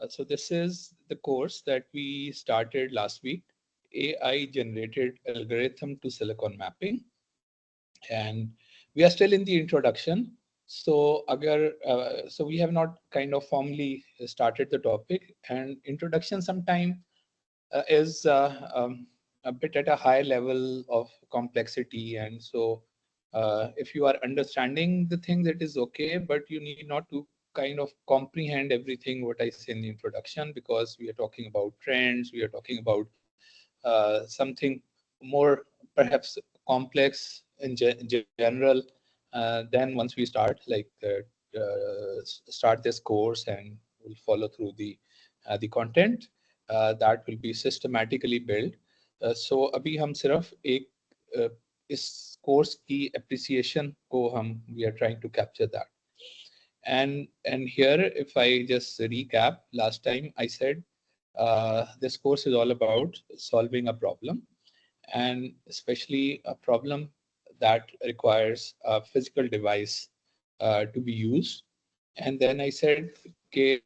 So this is the course that we started last week, AI generated algorithm to silicon mapping. And we are still in the introduction. So so we have not kind of formally started the topic, and introduction sometime is a bit at a high level of complexity. And so if you are understanding the thing, that is okay, but you need not to kind of comprehend everything what I say in the introduction, because we are talking about trends, we are talking about something more perhaps complex in general. Then once we start start this course and we'll follow through the content that will be systematically built. So अभी हम सिर्फ एक इस course की appreciation को हम we are trying to capture that. And here, if I just recap, last time I said this course is all about solving a problem, and especially a problem that requires a physical device to be used. And then I said, okay,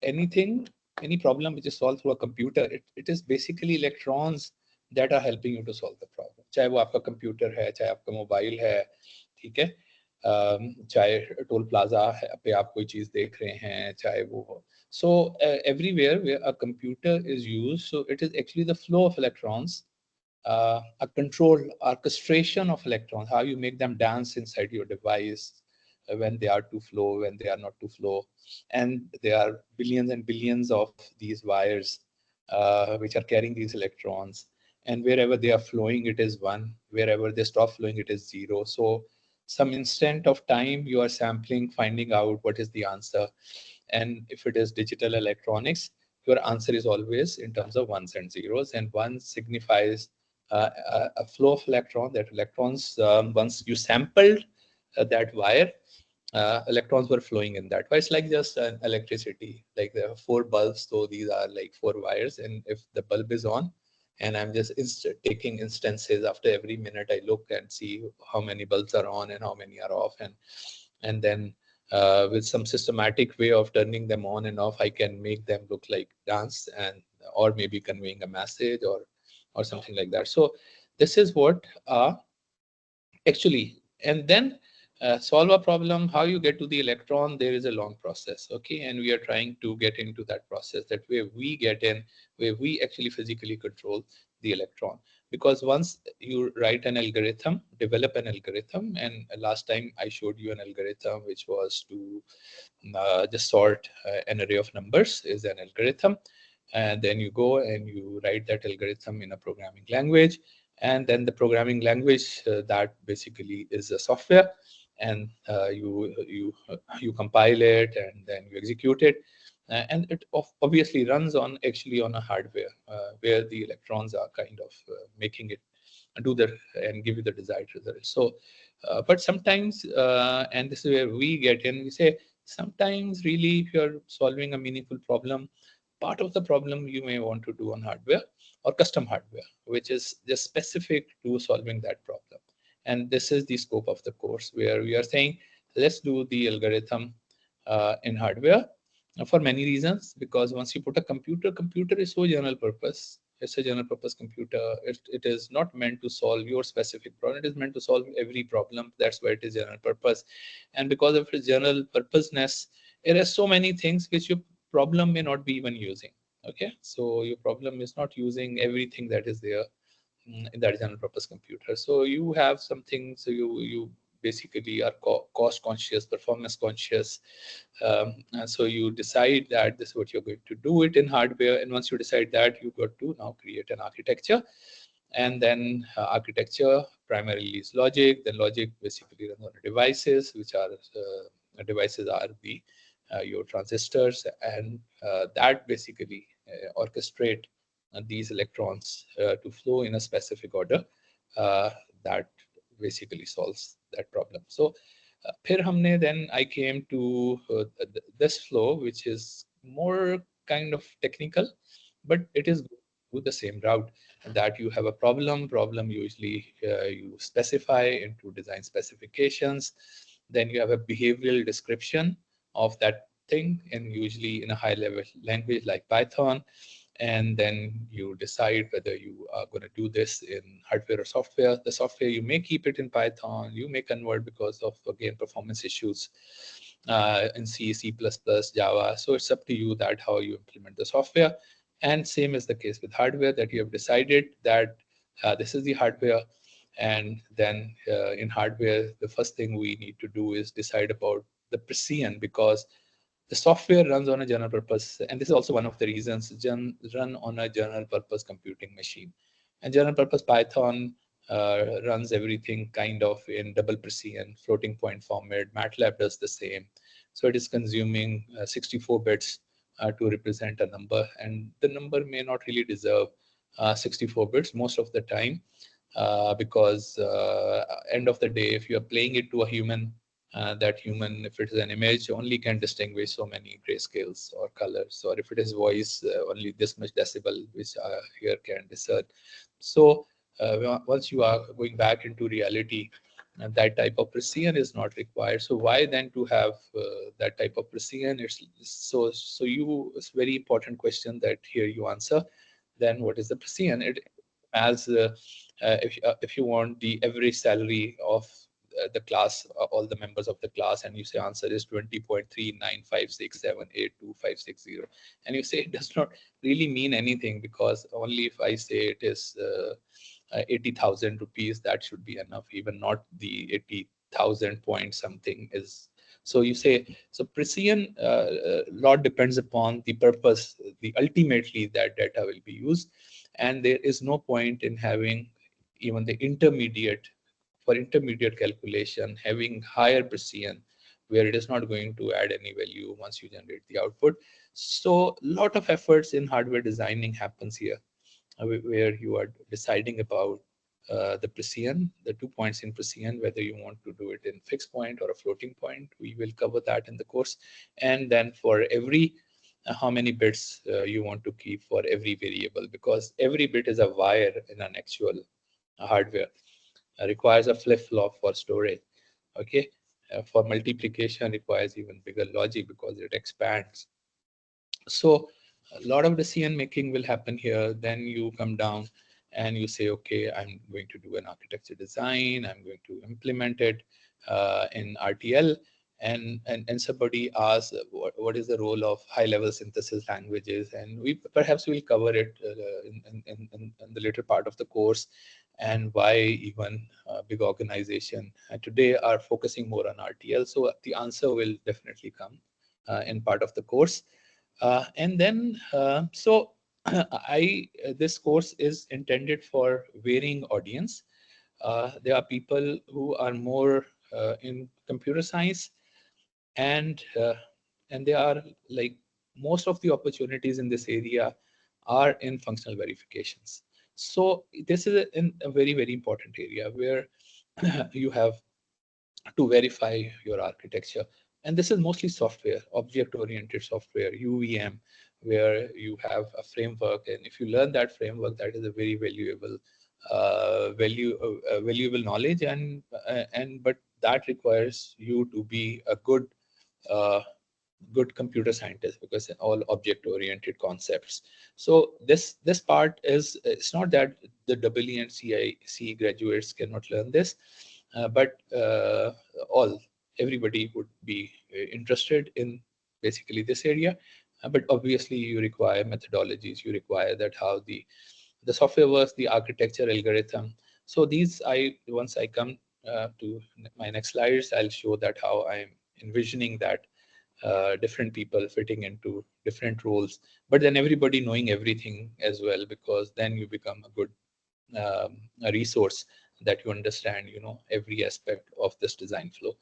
anything, any problem which is solved through a computer, it is basically electrons that are helping you to solve the problem. चाहे वो आपका computer है, चाहे आपका mobile है, ठीक है, चाहे टोल प्लाजा पे आप कोई चीज देख रहे हैं, चाहे वो हो. So everywhere where a computer is used, so it is actually the flow of electrons, a control orchestration of electrons, how you make them dance inside your device, when they are to flow, when they are not to flow. And there are billions and billions of these wires which are carrying these electrons, and wherever they are flowing it is 1, wherever they stop flowing it is 0. So some instant of time you are sampling, finding out what is the answer. And if it is digital electronics, your answer is always in terms of ones and zeros, and one signifies a flow of electron. That electrons, once you sampled that wire, electrons were flowing in that. Why it's like just an electricity, like there are 4 bulbs, so these are like 4 wires, and if the bulb is on, and I'm just taking instances after every minute, I look and see how many bulbs are on and how many are off, and then with some systematic way of turning them on and off, I can make them look like dance, and or maybe conveying a message, or something like that. So this is what actually. And then solve a problem, how you get to the electron, there is a long process, okay, and we are trying to get into that process, that where we get in, where we actually physically control the electron. Because once you write an algorithm, develop an algorithm, and last time I showed you an algorithm which was to just sort an array of numbers is an algorithm. And then you go and you write that algorithm in a programming language, and then the programming language that basically is a software, and you compile it and then you execute it, and it obviously runs on actually on a hardware where the electrons are kind of making it do the and give you the desired result. So but sometimes and this is where we get in, we say sometimes really if you're solving a meaningful problem, part of the problem you may want to do on hardware or custom hardware, which is just specific to solving that problem. And this is the scope of the course, where we are saying, let's do the algorithm in hardware for many reasons. Because once you put a computer is so general purpose. It's a general purpose computer. It is not meant to solve your specific problem. It is meant to solve every problem. That's why it is general purpose. And because of its general purposeness, it has so many things which your problem may not be even using. Okay, so your problem is not using everything that is there in that general purpose computer. So you have something, so you basically are cost conscious, performance conscious. And so you decide that this is what you're going to do it in hardware, and once you decide that, you got to now create an architecture. And then architecture primarily is logic. Then logic basically runs on the devices, which are devices are the your transistors, and that basically orchestrate these electrons to flow in a specific order uh, that basically solves that problem. So फिर हमने then I came to this flow, which is more kind of technical, but it is to the same route, that you have a problem usually you specify into design specifications. Then you have a behavioral description of that thing, and usually in a high level language like Python. And then you decide whether you are going to do this in hardware or software. The software, you may keep it in Python, you may convert because of, again, performance issues in C, C++, Java. So it's up to you that how you implement the software. And same is the case with hardware, that you have decided that this is the hardware. And then in hardware, the first thing we need to do is decide about the precision, because the software runs on a general purpose, and this is also one of the reasons run on a general purpose computing machine. And general purpose Python runs everything kind of in double precision, floating point format. MATLAB does the same. So it is consuming 64 bits to represent a number, and the number may not really deserve 64 bits most of the time, because end of the day, if you are playing it to a human, that human, if it is an image, only can distinguish so many grayscales or colors, or if it is voice, only this much decibel, which here can discern. So once you are going back into reality, that type of precision is not required. So why then to have that type of precision? It's very important question that here you answer. Then what is the precision? It as if you want the average salary of the class, all the members of the class, and you say answer is 20.3956782560, and you say it does not really mean anything, because only if I say it is 80,000 rupees, that should be enough, even not the 80,000 point something is. So you say, so precision lot depends upon the purpose, the ultimately that data will be used. And there is no point in having even the intermediate, for intermediate calculation, having higher precision, where it is not going to add any value once you generate the output. So a lot of efforts in hardware designing happens here, where you are deciding about the precision, the 2 points in precision, whether you want to do it in fixed point or a floating point. We will cover that in the course. And then for every how many bits you want to keep for every variable, because every bit is a wire in an actual hardware, requires a flip-flop for storage. Okay, for multiplication requires even bigger logic because it expands. So a lot of decision making will happen here. Then you come down and you say, okay, I'm going to do an architecture design, I'm going to implement it in RTL. And somebody asks what is the role of high level synthesis languages, and we perhaps will cover it in the later part of the course, and why even big organization today are focusing more on RTL. So the answer will definitely come in part of the course. And then, so I this course is intended for varying audience. There are people who are more in computer science, and there are like most of the opportunities in this area are in functional verifications. So this is a very, very important area where you have to verify your architecture. And this is mostly software, object-oriented software, UVM, where you have a framework. And if you learn that framework, that is a very valuable valuable knowledge. And but that requires you to be a uh, good computer scientist, because all object oriented concepts. So this part is, it's not that the EE and CIC graduates cannot learn this, but all everybody would be interested in basically this area. But obviously you require methodologies, you require that how the software works, the architecture, algorithm. So these, I once I come to my next slides, I'll show that how I'm envisioning that different people fitting into different roles, but then everybody knowing everything as well, because then you become a good a resource, that you understand, you know, every aspect of this design flow.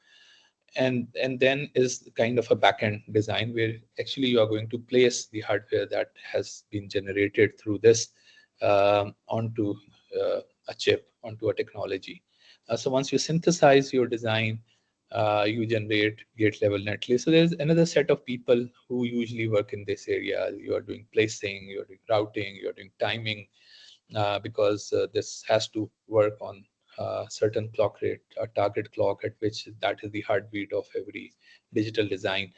And then is kind of a backend design, where actually you are going to place the hardware that has been generated through this onto a chip, onto a technology. So once you synthesize your design, you generate gate level netlist. So there's another set of people who usually work in this area. You are doing placing, you're doing routing, you're doing timing, because this has to work on certain clock rate, a target clock at which that is the heartbeat of every digital design.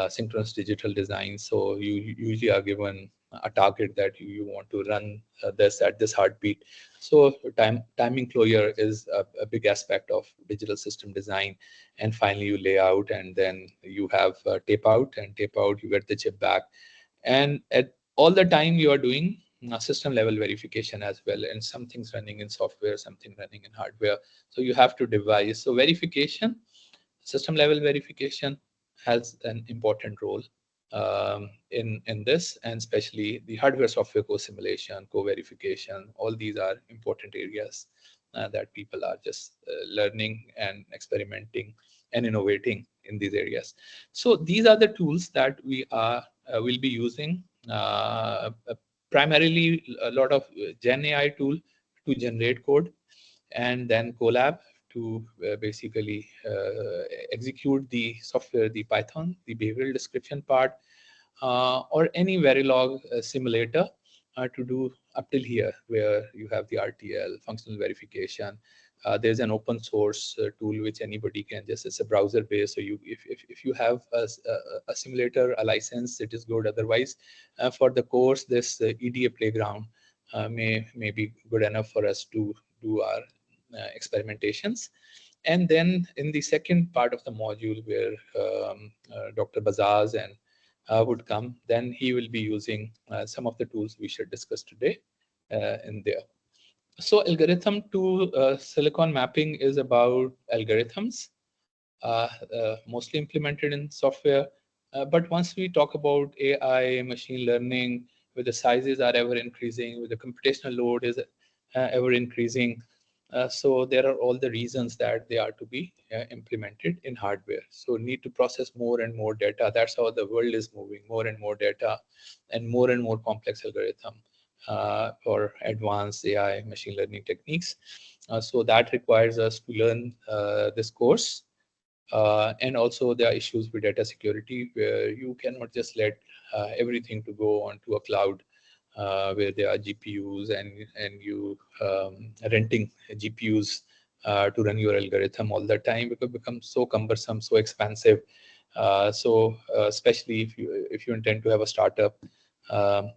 synchronous digital design. So you usually are given a target that you want to run this at this heartbeat. So timing closure is a big aspect of digital system design. And finally, you lay out, and then you have tape out, and tape out, you get the chip back. And at all the time, you are doing system level verification as well, and some things running in software, something running in hardware. So you have to devise. So verification, system level verification has an important role in this, and especially the hardware software co-simulation, co-verification. All these are important areas that people are just learning and experimenting and innovating in these areas. So these are the tools that we are will be using. Primarily a lot of Gen AI tool to generate code, and then Colab to basically execute the software, the Python, the behavioral description part, or any Verilog simulator to do up till here, where you have the RTL, functional verification. There's an open source tool which anybody can just, it's a browser based. So if you have a simulator, a license, it is good. Otherwise, for the course, this EDA playground may be good enough for us to do our experimentations. And then in the second part of the module, where Dr. Bazaz and would come, then he will be using some of the tools we should discuss today in there. So algorithm to silicon mapping is about algorithms, mostly implemented in software. But once we talk about AI, machine learning, where the sizes are ever increasing, where the computational load is ever increasing, so there are all the reasons that they are to be implemented in hardware. So need to process more and more data. That's how the world is moving, more and more data and more complex algorithm for advanced AI machine learning techniques. So that requires us to learn this course. And also there are issues with data security, where you cannot just let everything to go onto a cloud where there are GPUs, and you renting GPUs to run your algorithm all the time, because it becomes so cumbersome, so expensive. Especially if you intend to have a startup,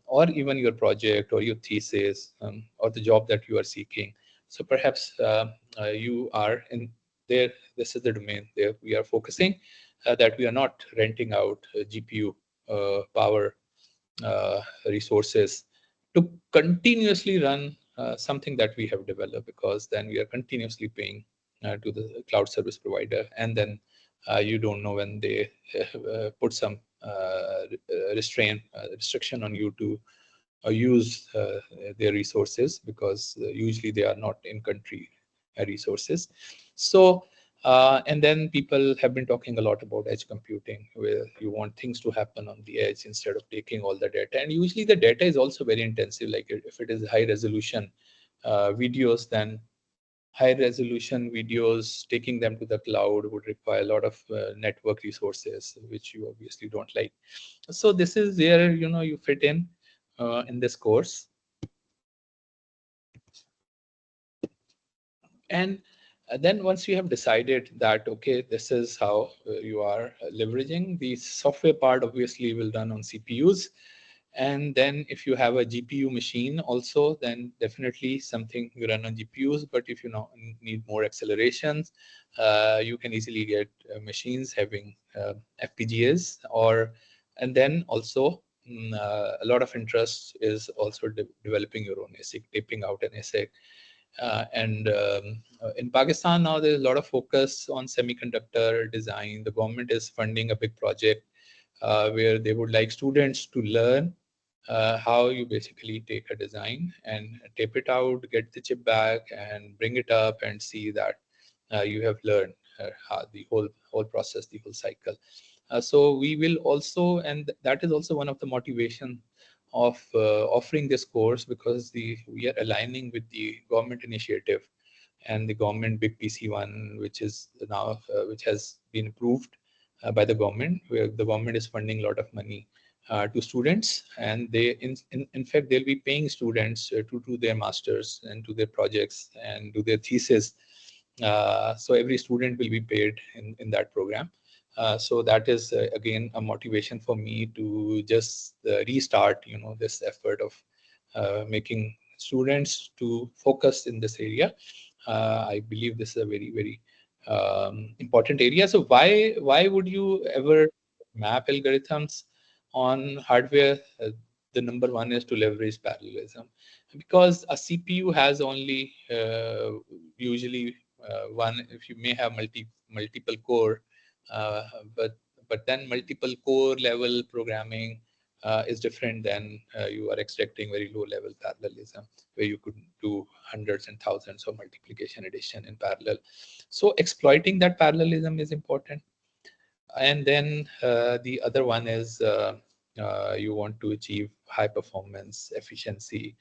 or even your project or your thesis, or the job that you are seeking. So perhaps you are in there. This is the domain there we are focusing, that we are not renting out GPU power resources to continuously run something that we have developed, because then we are continuously paying to the cloud service provider, and then you don't know when they put some restriction on you to use their resources, because usually they are not in country resources. So and then people have been talking a lot about edge computing, where you want things to happen on the edge instead of taking all the data. And usually the data is also very intensive. Like if it is high resolution videos, then high resolution videos, taking them to the cloud would require a lot of network resources, which you obviously don't like. So this is where you fit in this course. And then once you have decided that, okay, this is how you are leveraging the software part, obviously will run on CPUs. And then if you have a GPU machine also, then definitely something you run on GPUs. But if you need more accelerations, you can easily get machines having FPGAs. And then also a lot of interest is also developing your own ASIC, taping out an ASIC. And in Pakistan now, there's a lot of focus on semiconductor design. The government is funding a big project where they would like students to learn how you basically take a design and tape it out, get the chip back, and bring it up and see that you have learned how the whole process, the whole cycle. So we will also, and that is also one of the motivation of offering this course, because we are aligning with the government initiative and the government big PC1, which is now which has been approved by the government, where the government is funding a lot of money to students, and they in fact they'll be paying students to do their masters and do their projects and do their thesis. So every student will be paid in that program. So that is again a motivation for me to just restart, this effort of making students to focus in this area. I believe this is a very, very important area. So why would you ever map algorithms on hardware? The number one is to leverage parallelism, because a CPU has only usually one. If you may have multiple core, uh, but then multiple core level programming is different than you are extracting very low level parallelism, where you could do hundreds and thousands of multiplication addition in parallel. So exploiting that parallelism is important. And then the other one is you want to achieve high performance efficiency.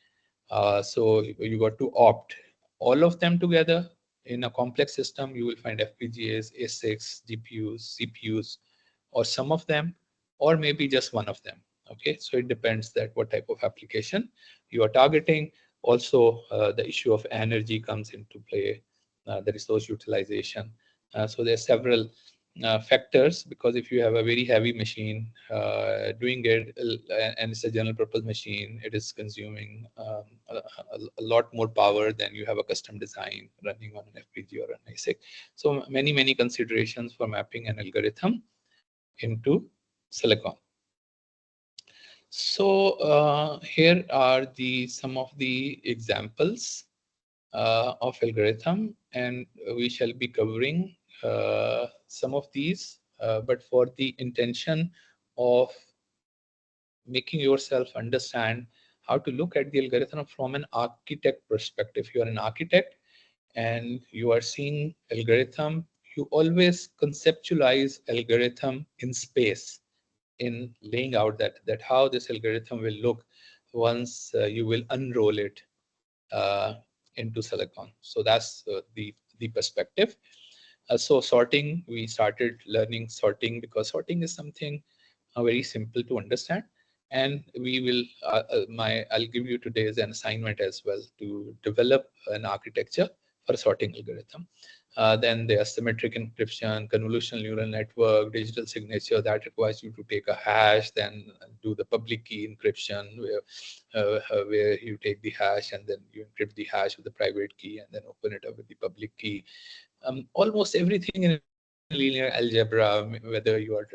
So you got to opt all of them together. In a complex system, you will find FPGAs, ASICs, GPUs, CPUs, or some of them, or maybe just one of them. Okay, so it depends that what type of application you are targeting. Also, the issue of energy comes into play, the resource utilization. So there are several factors, because if you have a very heavy machine doing it, and it's a general purpose machine, it is consuming a lot more power than you have a custom design running on an FPGA or an ASIC. So many considerations for mapping an algorithm into silicon. So here are the some of the examples of algorithm, and we shall be covering some of these, but for the intention of making yourself understand how to look at the algorithm from an architect perspective. If you are an architect and you are seeing algorithm, you always conceptualize algorithm in space, in laying out that how this algorithm will look once you will unroll it uh, into silicon. So that's the perspective. So sorting, we started learning sorting because sorting is something very simple to understand, and we will I'll give you today as an assignment as well to develop an architecture for a sorting algorithm. Then there's symmetric encryption, convolutional neural network, digital signature that requires you to take a hash, then do the public key encryption, where you take the hash and then you encrypt the hash with the private key and then open it up with the public key. Almost everything in linear algebra, whether you are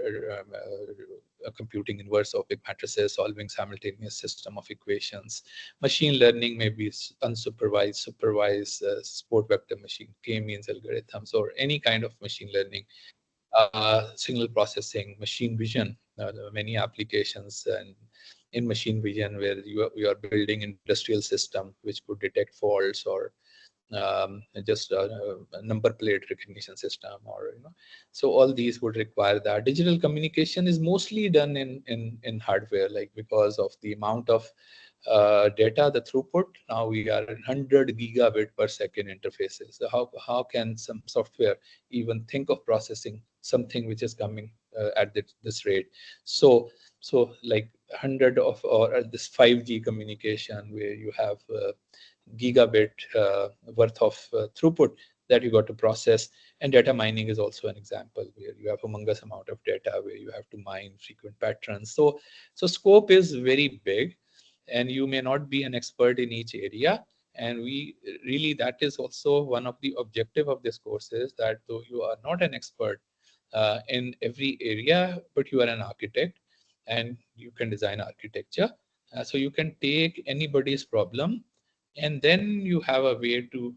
computing inverse of big matrices, solving simultaneous system of equations. Machine learning may be unsupervised, supervised, support vector machine, k-means algorithms, or any kind of machine learning, signal processing, machine vision. There are many applications and in machine vision where you are building industrial system which could detect faults, or just a number plate recognition system, or so all these would require that. Digital communication is mostly done in hardware, like because of the amount of data, the throughput. Now we are in 100 gigabit per second interfaces. So how can some software even think of processing something which is coming at this rate? So like 100 of, or this 5G communication where you have gigabit worth of throughput that you got to process. And data mining is also an example where you have humongous amount of data where you have to mine frequent patterns. So scope is very big, and you may not be an expert in each area. And we really, that is also one of the objective of this course, is that though you are not an expert in every area, but you are an architect and you can design architecture. So you can take anybody's problem, and then you have a way to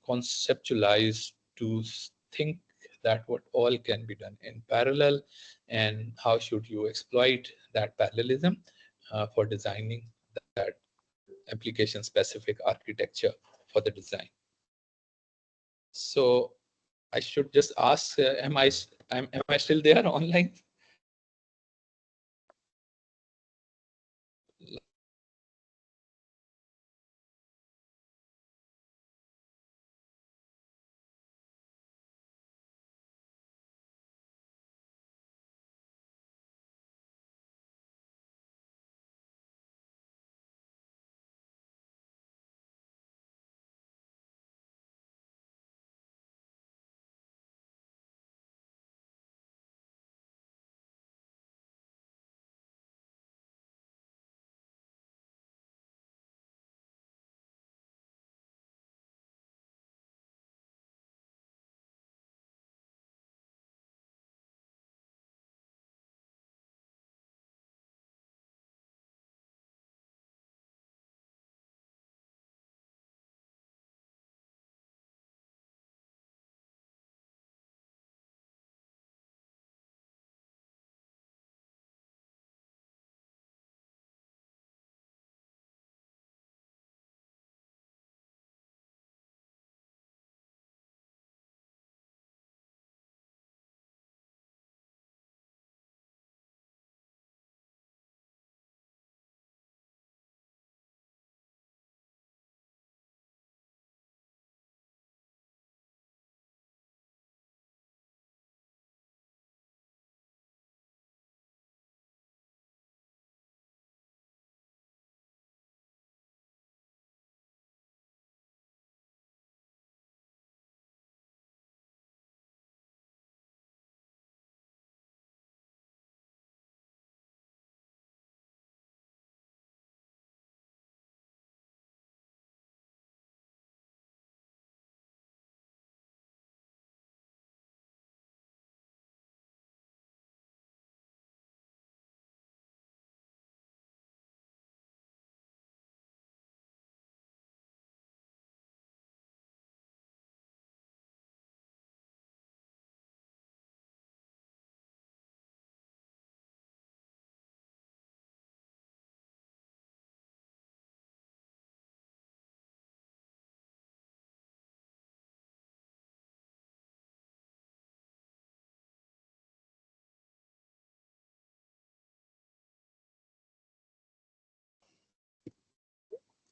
conceptualize, to think that what all can be done in parallel, and how should you exploit that parallelism for designing that application specific architecture for the design. So I should just ask, am I still there online?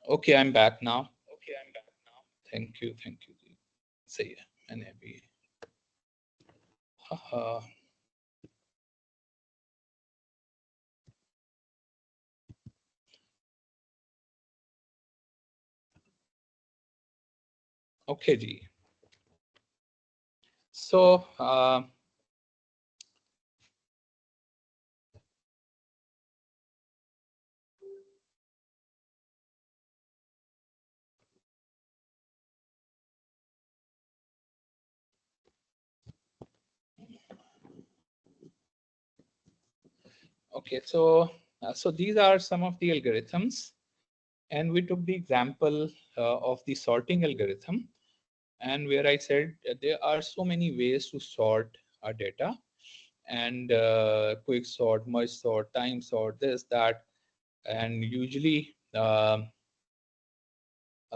Okay, I'm back now. Thank you, thank you. सही है, मैंने अभी हाँ, okay ji. So okay, so these are some of the algorithms, and we took the example of the sorting algorithm, and where I said there are so many ways to sort our data, and quick sort, merge sort, time sort, this, that, and usually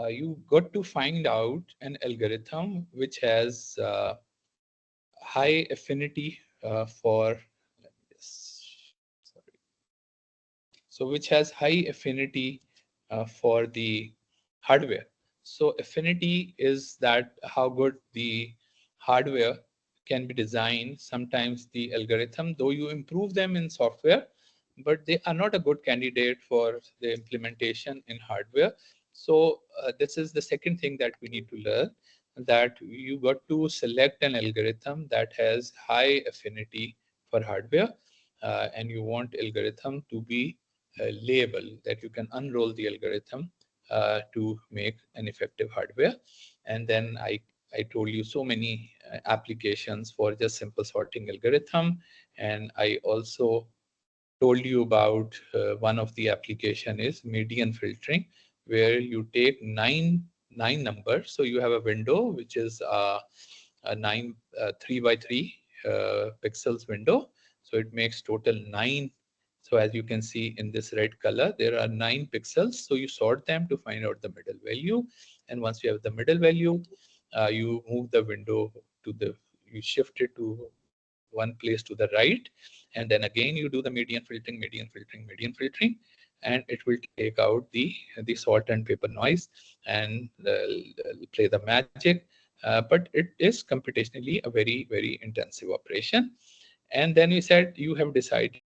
you got to find out an algorithm which has high affinity for, let me just, sorry, so which has high affinity for the hardware. So affinity is that how good the hardware can be designed. Sometimes the algorithm, though you improve them in software, but they are not a good candidate for the implementation in hardware. So this is the second thing that we need to learn, that you got to select an algorithm that has high affinity for hardware, and you want algorithm to be label that you can unroll the algorithm to make an effective hardware. And then I told you so many applications for just simple sorting algorithm. And I also told you about one of the application is median filtering, where you take nine numbers. So you have a window which is a 3 by 3 pixels window. So it makes total 9. So as you can see in this red color, there are 9 pixels. So you sort them to find out the middle value. And once you have the middle value, you move the window to the, you shift it to one place to the right, and then again you do the median filtering, and it will take out the salt and pepper noise and play the magic. But it is computationally a very intensive operation. And then we said you have decided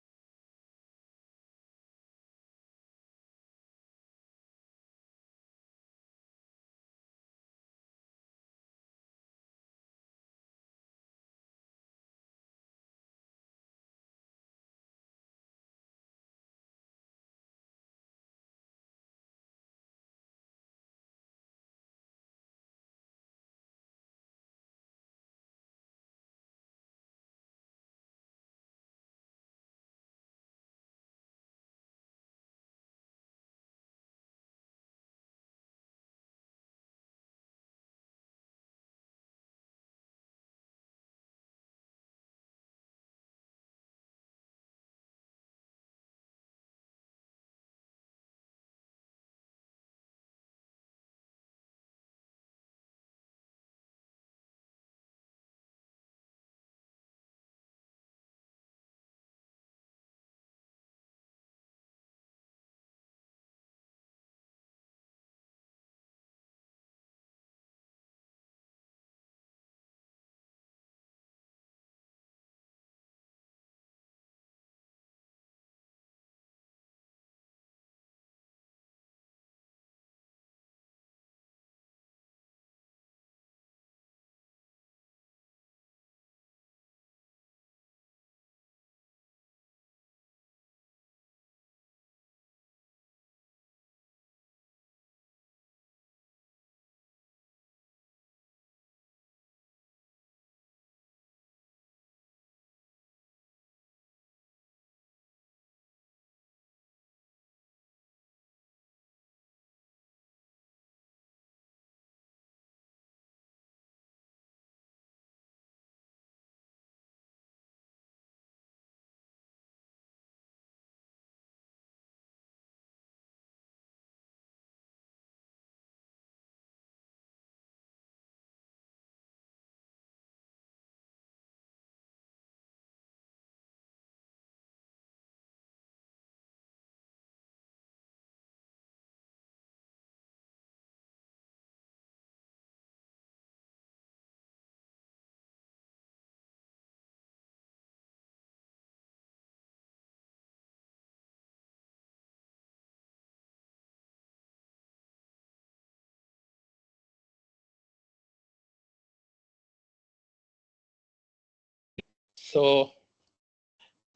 So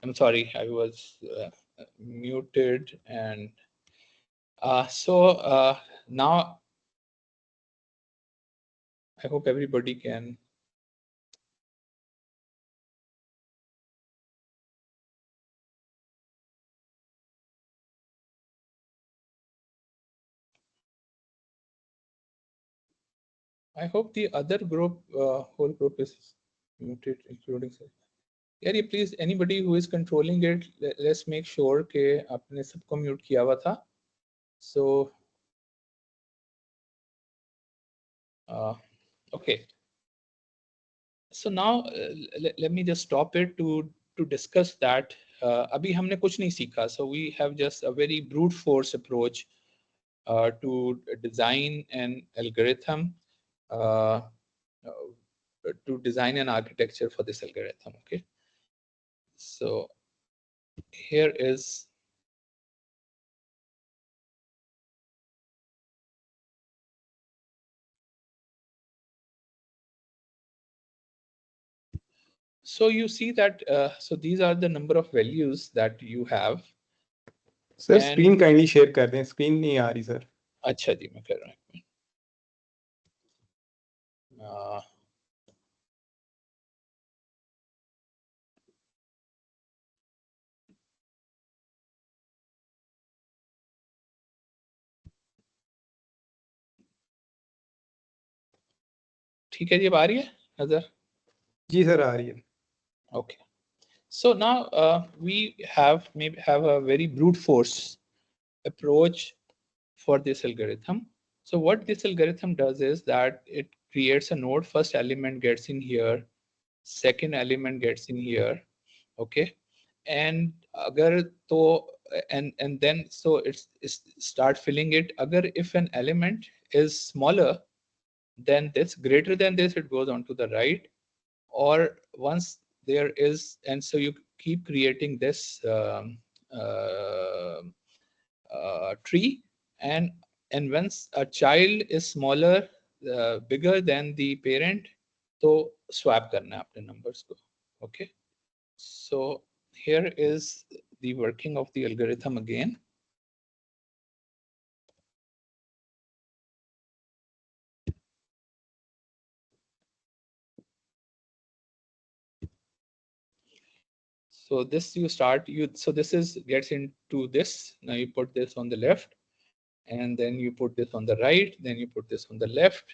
I'm sorry, I was muted, and now I hope everybody can. I hope the other group, whole group is muted, including. यार ये please anybody who is controlling it, let's make sure कि आपने सबको mute किया हुआ था. So okay. So now let me just stop it to discuss that. अभी हमने कुछ नहीं सीखा. So we have just a very brute force approach to design an algorithm, uh, to design an architecture for this algorithm. Okay. So here is. So you see that, so these are the number of values that you have. Sir screen kindly share कर दें, screen नहीं आ रही sir. अच्छा जी, मैं कर रहा हूँ. ठीक है जी, अब आ रही है नजर? जी सर, आ रही है. Okay. So now we have a very brute force approach for this algorithm. So what this algorithm does is that it creates a node. First element gets in here, second element gets in here, okay, and agar to and then so it's start filling it. Agar if an element is smaller than this, greater than this, it goes on to the right. Or once there is, and so you keep creating this tree, and once a child is smaller, bigger than the parent, तो swap करना है अपने numbers को. Okay. So here is the working of the algorithm again. So this you start, so this is gets into this. Now you put this on the left, and then you put this on the right, then you put this on the left,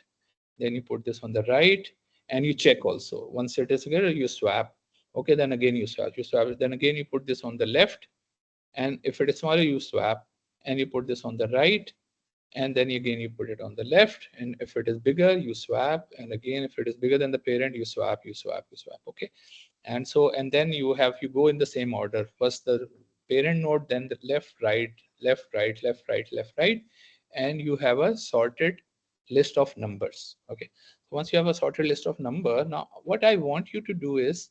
then you put this on the right, and you check also. Once it is together, you swap. Okay, then again you swap, then again you put this on the left, and if it is smaller, you swap, and you put this on the right, and then again you put it on the left, and if it is bigger, you swap, and again if it is bigger than the parent, you swap. Okay. And so, and then you go in the same order. First the parent node, then the left, right, left, right, left, right, left, right, and you have a sorted list of numbers. Okay. So once you have a sorted list of number, now what I want you to do is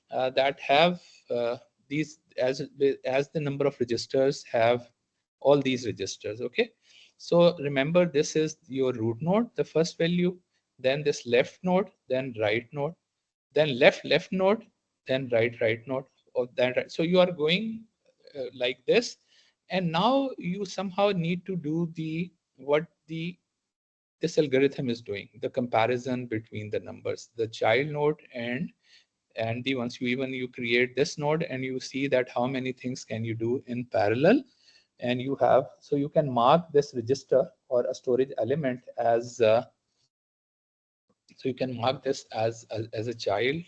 that have these as the number of registers have all these registers. Okay. So remember, this is your root node, the first value, then this left node, then right node, then left node, then right node, or then right. So you are going like this, and now you somehow need to do what this algorithm is doing, the comparison between the numbers, the child node, and the once you create this node, and you see that how many things can you do in parallel. And you have, so you can mark this register or a storage element as so you can mark this as a child,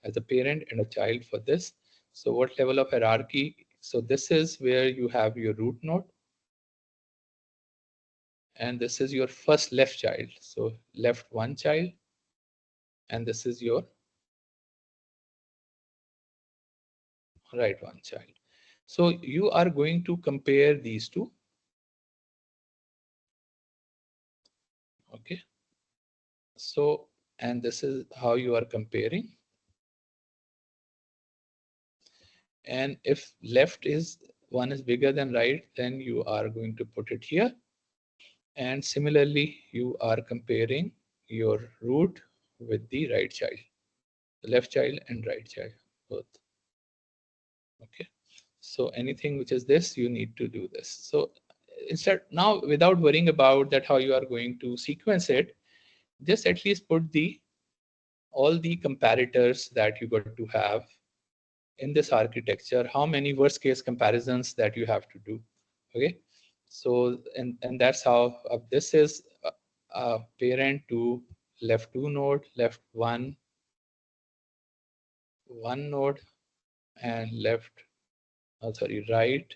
as a parent and a child for this. So what level of hierarchy? So this is where you have your root node, and this is your first left child. So left one child, and this is your right one child. So you are going to compare these two. Okay. So, and this is how you are comparing. And if left is one is bigger than right, then you are going to put it here. And similarly, you are comparing your root with the right child, the left child and right child. both. Okay, so anything which is this, you need to do this. So instead, now without worrying about that how you are going to sequence it, just at least put the all the comparators that you got to have in this architecture, how many worst case comparisons that you have to do. Okay, so and that's how this is parent to left 2 node, left one node, and left sorry, right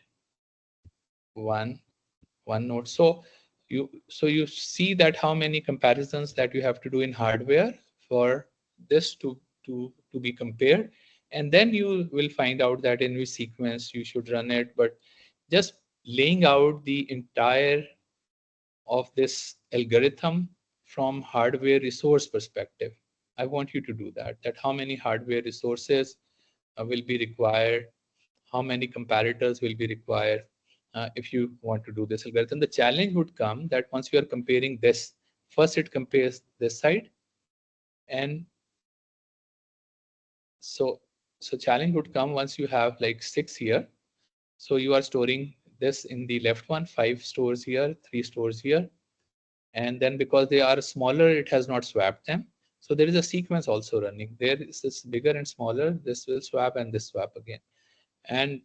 one node. So you see that how many comparisons that you have to do in hardware for this to be compared, and then you will find out that in which sequence you should run it. But just laying out the entire of this algorithm from hardware resource perspective, I want you to do that how many hardware resources will be required, how many comparators will be required if you want to do this algorithm. The challenge would come that once you are comparing this, first it compares this side, and so challenge would come once you have like 6 here. So you are storing this in the left one, 5 stores here, 3 stores here, and then because they are smaller, it has not swapped them. So there is a sequence also running. There is this bigger and smaller, this will swap and this swap again. And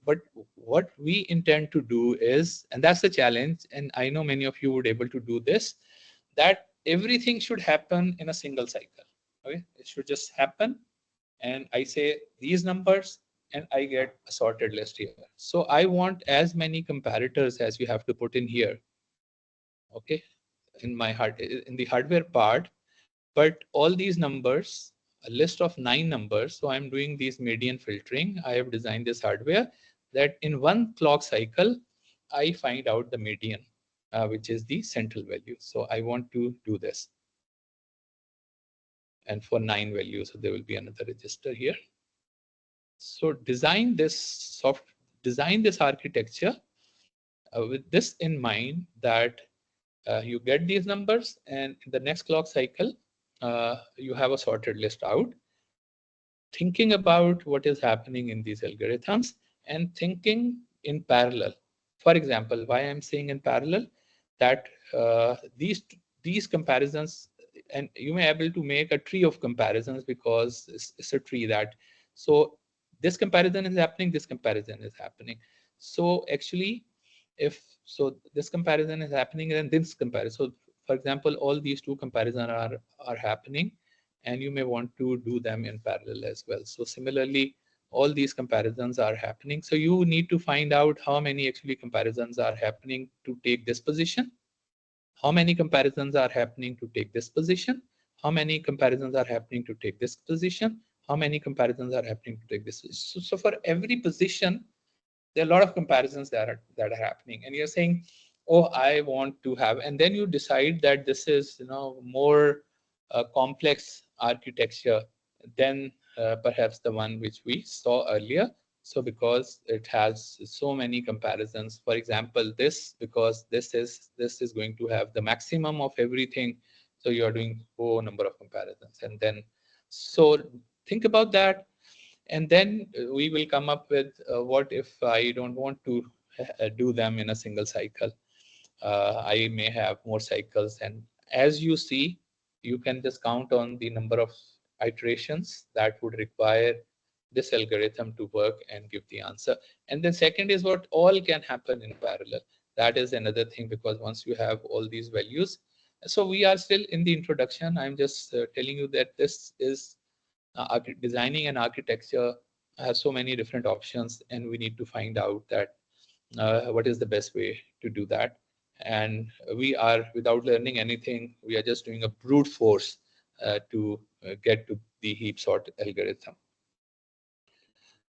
but what we intend to do is, and that's the challenge, and I know many of you would able to do this, that everything should happen in a single cycle. Okay, it should just happen, and I say these numbers, and I get a sorted list here. So I want as many comparators as you have to put in here. Okay, in the hardware part, but all these numbers, a list of 9 numbers. So I'm doing these median filtering. I have designed this hardware that in one clock cycle, I find out the median, which is the central value. So I want to do this. And for 9 values, so there will be another register here. So design this architecture with this in mind, that you get these numbers, and in the next clock cycle, you have a sorted list out, thinking about what is happening in these algorithms and thinking in parallel. For example, why I'm saying in parallel, that these comparisons, and you may able to make a tree of comparisons, because it's a tree that, so this comparison is happening, this comparison is happening. So actually, if so this comparison is happening, and this comparison. So for example, all these two comparisons are happening, and you may want to do them in parallel as well. So similarly, all these comparisons are happening. So you need to find out how many actually comparisons are happening to take this position, how many comparisons are happening to take this position, how many comparisons are happening to take this position, how many comparisons are happening to take this. So for every position, there are a lot of comparisons that are happening, and you're saying, oh, I want to have, and then you decide that this is more complex architecture than perhaps the one which we saw earlier. So because it has so many comparisons, for example, this, because this is going to have the maximum of everything, so you are doing whole number of comparisons. And then so think about that, and then we will come up with what if I don't want to do them in a single cycle. I may have more cycles, and as you see, you can just count on the number of iterations that would require this algorithm to work and give the answer. And then second is what all can happen in parallel. That is another thing, because once you have all these values, so we are still in the introduction. I'm just telling you that this is designing an architecture has so many different options, and we need to find out that what is the best way to do that. And we are, without learning anything, we are just doing a brute force to get to the heap sort algorithm.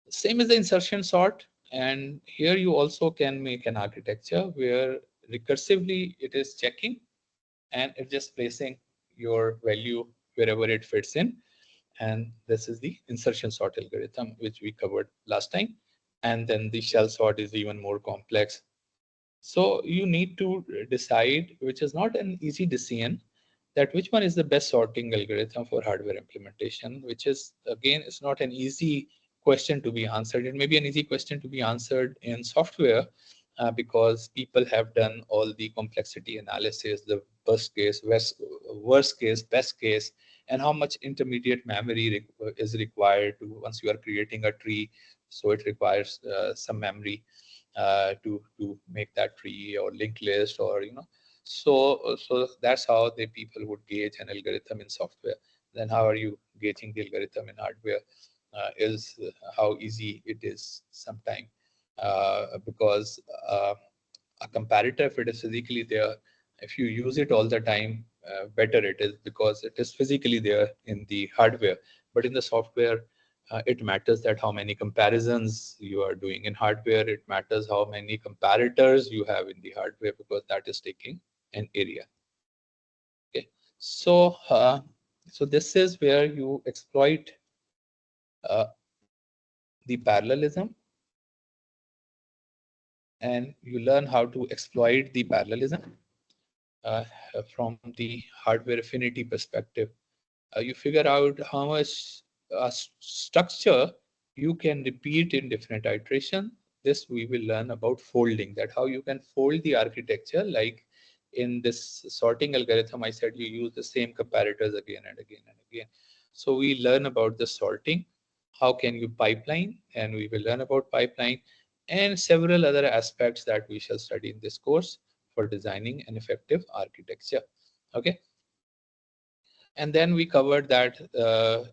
Same as the insertion sort, and here you also can make an architecture where recursively it is checking and it's just placing your value wherever it fits in. And this is the insertion sort algorithm, which we covered last time. And then the shell sort is even more complex. So you need to decide, which is not an easy decision, that which one is the best sorting algorithm for hardware implementation, which is, again, it's not an easy question to be answered. It may be an easy question to be answered in software because people have done all the complexity analysis, the worst case, best case, and how much intermediate memory is required to once you are creating a tree. So it requires some memory to make that tree or linked list, or so that's how the people would gauge an algorithm in software. Then how are you gauging the algorithm in hardware? Is how easy it is sometime because a comparator, if it is physically there, if you use it all the time, better it is because it is physically there in the hardware. But in the software, it matters that how many comparisons you are doing in hardware. It matters how many comparators you have in the hardware because that is taking an area. Okay, so this is where you exploit uh, the parallelism, and you learn how to exploit the parallelism uh, from the hardware affinity perspective. You figure out how much structure you can repeat in different iteration. This we will learn about folding, that how you can fold the architecture. Like in this sorting algorithm, I said you use the same comparators again and again and again. So we learn about the sorting. How can you pipeline? And we will learn about pipeline and several other aspects that we shall study in this course for designing an effective architecture. Okay. And then we covered that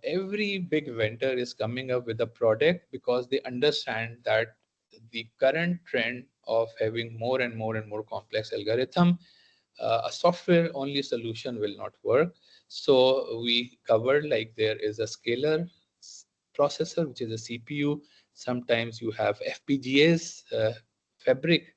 every big vendor is coming up with a product because they understand that the current trend of having more and more and more complex algorithm, a software only solution will not work. So we covered like there is a scalar processor, which is a CPU. Sometimes you have FPGAs, fabric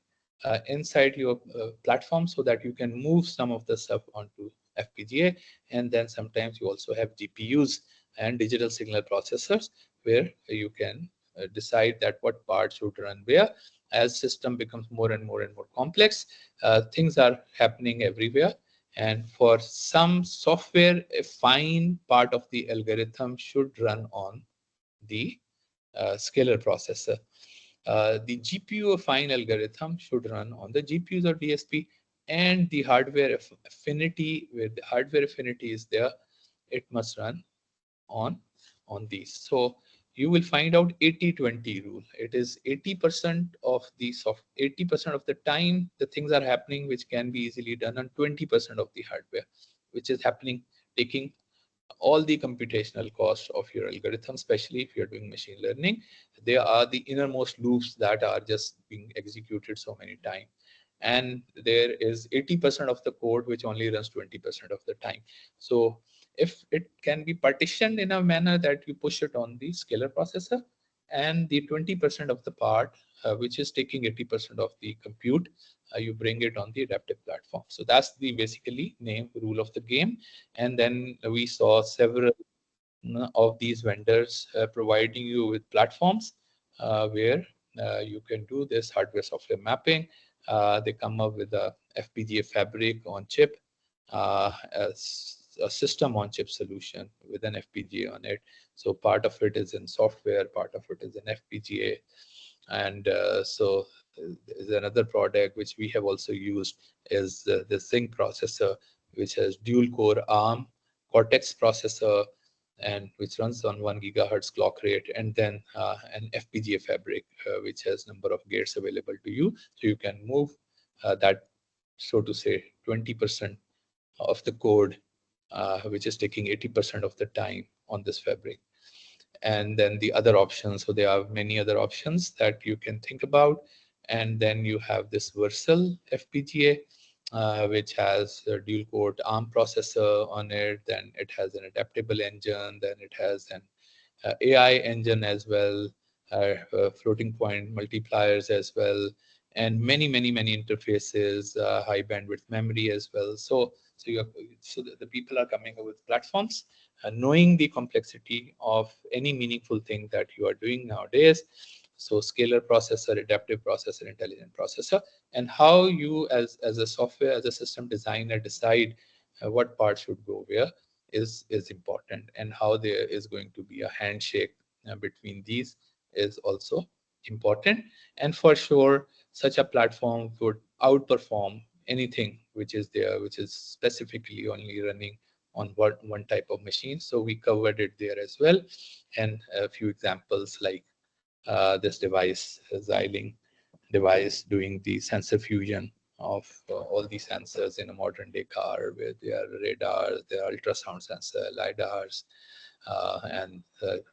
inside your platform so that you can move some of the stuff onto FPGA. And then sometimes you also have GPUs and digital signal processors where you can decide that what part should run where. As system becomes more and more and more complex, things are happening everywhere. And for some software, a fine part of the algorithm should run on the scalar processor. The GPU affine algorithm should run on the GPUs or DSP, and the hardware affinity, where the hardware affinity is there, it must run on on these. So you will find out 80-20 rule. It is 80% of the 80% of the time the things are happening which can be easily done on 20% of the hardware, which is happening, taking all the computational cost of your algorithm, especially if you're doing machine learning. They are the innermost loops that are just being executed so many times. And there is 80% of the code which only runs 20% of the time. So if it can be partitioned in a manner that you push it on the scalar processor, and the 20% of the part which is taking 80% of the compute, you bring it on the adaptive platform. So that's the basically name rule of the game. And then we saw several of these vendors providing you with platforms where you can do this hardware software mapping. They come up with a FPGA fabric on chip, as a system on chip solution with an FPGA on it. So part of it is in software, part of it is in FPGA. And so there's another product which we have also used is the Sync processor, which has dual core ARM Cortex processor, and which runs on 1 gigahertz clock rate, and then an FPGA fabric, which has number of gates available to you. So you can move that, so to say, 20% of the code, which is taking 80% of the time on this fabric. And then the other options, so there are many other options that you can think about. And then you have this Versal FPGA, which has a dual core ARM processor on it. Then it has an adaptable engine. Then it has an AI engine as well, floating point multipliers as well, and many interfaces, high bandwidth memory as well. So the people are coming up with platforms, knowing the complexity of any meaningful thing that you are doing nowadays. So scalar processor, adaptive processor, intelligent processor, and how you as a software, as a system designer decide what part should go where is important, and how there is going to be a handshake between these is also important. And for sure, such a platform would outperform anything which is there, which is specifically only running on one type of machine. So we covered it there as well, and a few examples like this device, Xiling device, doing the sensor fusion of all these sensors in a modern day car, where there are radars, there are ultrasound sensor, lidars, and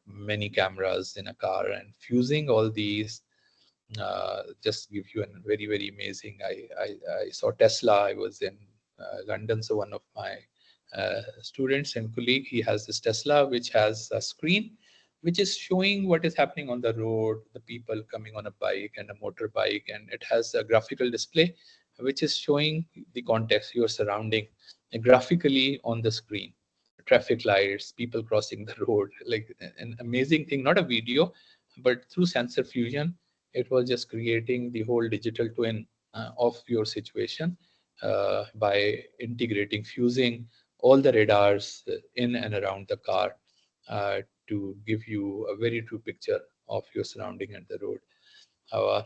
many cameras in a car, and fusing all these just give you a very amazing. I saw Tesla. I was in London, so one of my students and colleague, he has this Tesla which has a screen which is showing what is happening on the road, the people coming on a bike and a motorbike, and it has a graphical display which is showing the context, your surrounding, graphically on the screen. Traffic lights, people crossing the road, like an amazing thing. Not a video, but through sensor fusion, it was just creating the whole digital twin of your situation by integrating, fusing all the radars in and around the car uh, to give you a very true picture of your surrounding and the road.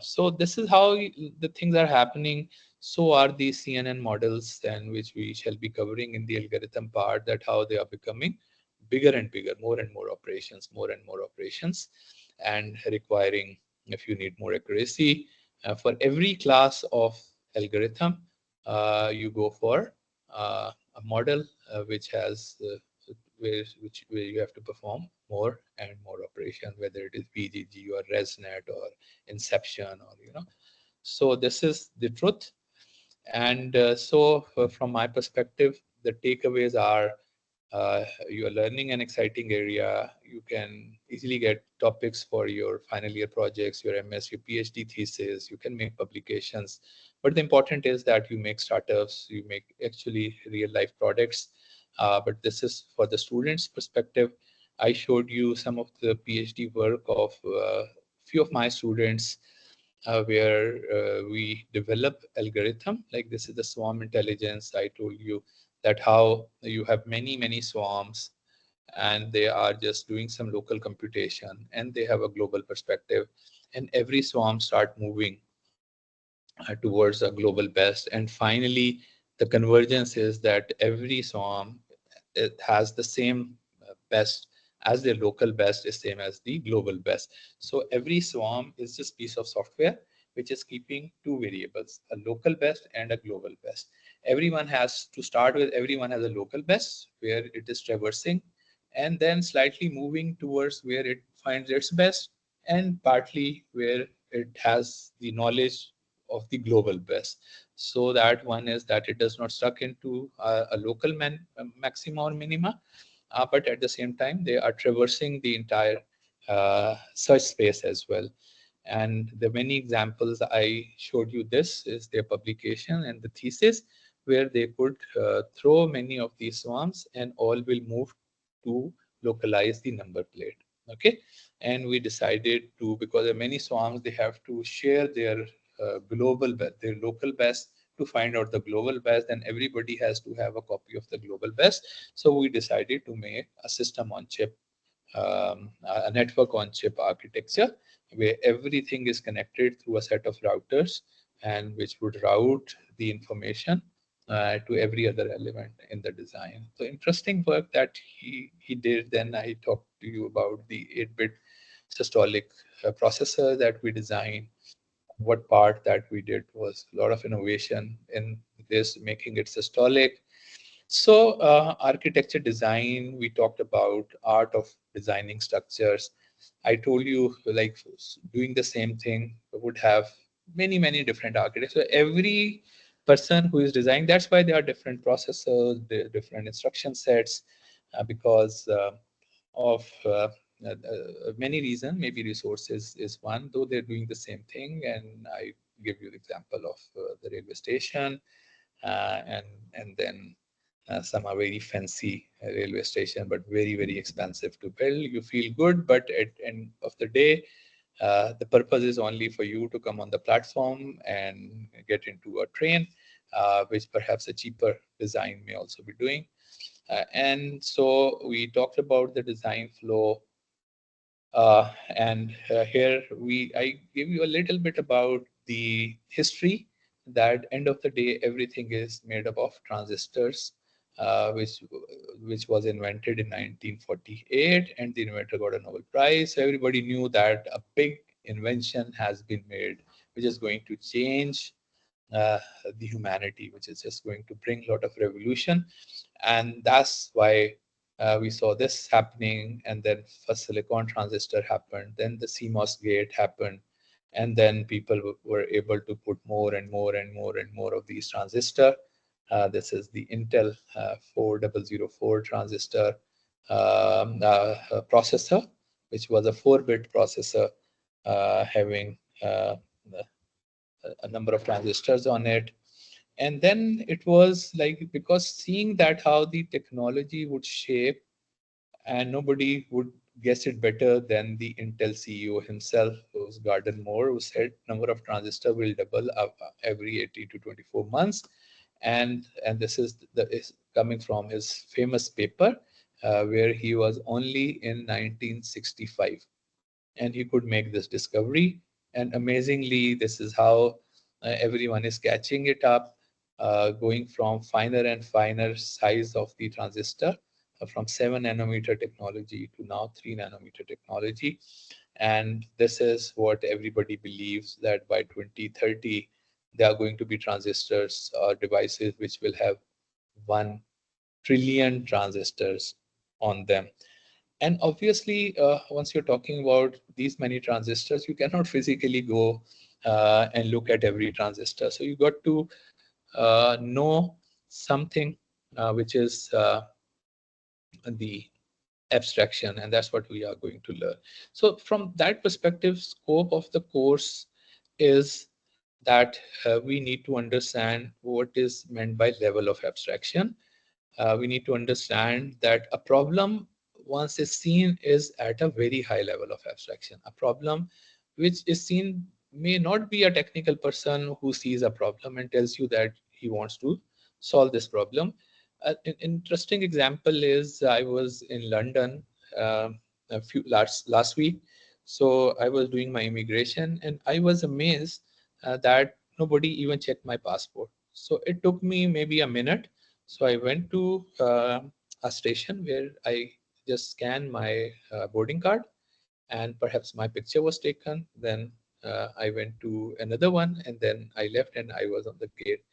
So this is how the things are happening. So are these CNN models, and which we shall be covering in the algorithm part, that how they are becoming bigger and bigger, more and more operations, more and more operations, and requiring, if you need more accuracy, for every class of algorithm, you go for a model which has where you have to perform more and more operation, whether it is BGG or ResNet or Inception, or So this is the truth. And from my perspective, the takeaways are, you are learning an exciting area. You can easily get topics for your final year projects, your MS, your PhD thesis. You can make publications. But the important is that you make startups, you make actually real life products. But this is for the students' perspective. I showed you some of the PhD work of few of my students, where we develop algorithm. Like this is the swarm intelligence. I told you that how you have many swarms, and they are just doing some local computation, and they have a global perspective, and every swarm start moving towards a global best. And finally, the convergence is that every swarm, it has the same best, as their local best is same as the global best. So every swarm is just piece of software which is keeping two variables, a local best and a global best. Everyone has to start with, everyone has a local best where it is traversing, and then slightly moving towards where it finds its best, and partly where it has the knowledge of the global best. So that one is that it does not stuck into a local maxima or minima, but at the same time they are traversing the entire search space as well. And the many examples I showed you, this is their publication and the thesis, where they could throw many of these swarms and all will move to localize the number plate. Okay, and we decided to, because there are many swarms, they have to share their their local best to find out the global best, and everybody has to have a copy of the global best. So we decided to make a system on chip, a network on chip architecture, where everything is connected through a set of routers, and which would route the information to every other element in the design. So interesting work that he did. Then I talked to you about the 8-bit systolic processor that we designed. What part that we did was a lot of innovation in this, making it systolic. So architecture design, we talked about art of designing structures. I told you, like, doing the same thing would have many different architects. So every person who is designing, that's why there are different processors, different instruction sets, because of many reasons. Maybe resources is one, though they're doing the same thing. And I give you the example of the railway station, uh, and and then some are very fancy railway station, but very expensive to build. You feel good, but at end of the day, the purpose is only for you to come on the platform and get into a train. which perhaps a cheaper design may also be doing. And so we talked about the design flow, and here I give you a little bit about the history. That end of the day, everything is made up of transistors, which was invented in 1948, and the inventor got a Nobel Prize. So everybody knew that a big invention has been made, which is going to change uh, the humanity, which is just going to bring a lot of revolution. And that's why we saw this happening. And then first silicon transistor happened, then the CMOS gate happened, and then people were able to put more and more and more and more of these transistor. This is the Intel 4004 transistor processor, which was a 4-bit processor having a number of transistors on it. And then it was like, because seeing that how the technology would shape, and nobody would guess it better than the Intel CEO himself, who's Gordon Moore, who said number of transistor will double every 18 to 24 months. And this is coming from his famous paper, where he was only in 1965 and he could make this discovery. And amazingly, this is how everyone is catching it up, going from finer and finer size of the transistor, from 7 nanometer technology to now 3 nanometer technology. And this is what everybody believes, that by 2030, there are going to be transistors or devices which will have 1 trillion transistors on them. And obviously, once you're talking about these many transistors, you cannot physically go and look at every transistor. So you got to know something which is the abstraction, and that's what we are going to learn. So from that perspective, scope of the course is that we need to understand what is meant by level of abstraction. We need to understand that a problem, once is seen, is at a very high level of abstraction. A problem which is seen may not be a technical person who sees a problem and tells you that he wants to solve this problem. An interesting example is I was in London uh, last week. So I was doing my immigration and I was amazed that nobody even checked my passport. So it took me maybe a minute. So I went to a station where I just scanned my boarding card, and perhaps my picture was taken. Then I went to another one, and then I left and I was on the gate.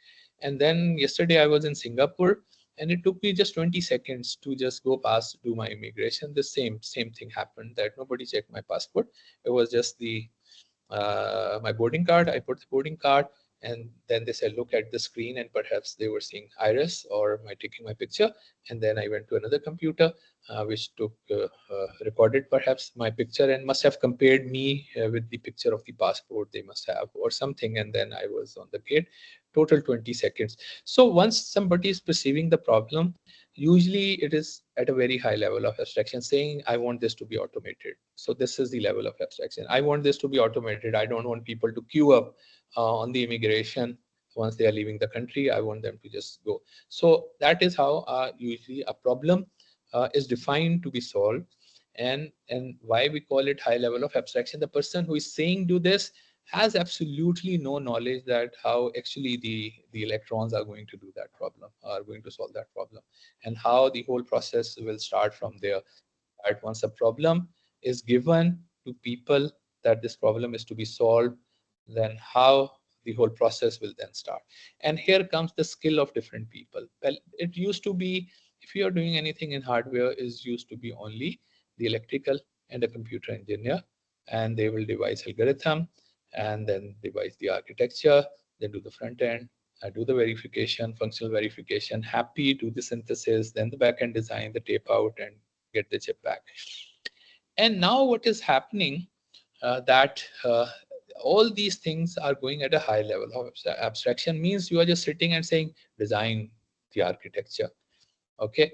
And then yesterday I was in Singapore, and it took me just 20 seconds to just go past, do my immigration. The same thing happened, that nobody checked my passport. It was just the my boarding card. I put the boarding card, and then they said, look at the screen, and perhaps they were seeing iris or my taking my picture. And then I went to another computer, which took recorded perhaps my picture and must have compared me with the picture of the passport they must have or something. And then I was on the gate. Total 20 seconds. So once somebody is perceiving the problem, usually it is at a very high level of abstraction, saying, I want this to be automated. So this is the level of abstraction. I want this to be automated. I don't want people to queue up on the immigration once they are leaving the country. I want them to just go. So that is how usually a problem is defined to be solved. And why we call it high level of abstraction, the person who is saying do this has absolutely no knowledge that how actually the electrons are going to do that problem, are going to solve that problem, and how the whole process will start from there. That once a problem is given to people, that this problem is to be solved, then how the whole process will then start. And here comes the skill of different people. Well, it used to be, if you are doing anything in hardware, is used to be only the electrical and a computer engineer, and they will devise algorithm and then devise the architecture, then do the front end, do the verification, functional verification, happy, do the synthesis, then the back end design, the tape out, and get the chip back. And now what is happening, that all these things are going at a high level of abstraction, means you are just sitting and saying, design the architecture, okay?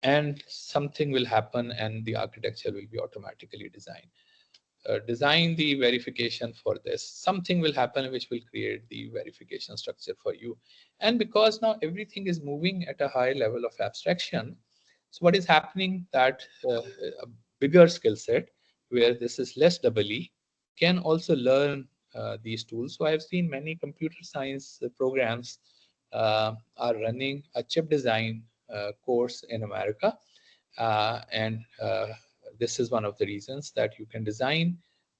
And something will happen and the architecture will be automatically designed. design the verification for this, something will happen which will create the verification structure for you. And because now everything is moving at a high level of abstraction, so what is happening that a bigger skill set where this is less doubly can also learn these tools. So I've seen many computer science programs are running a chip design course in America, and this is one of the reasons that you can design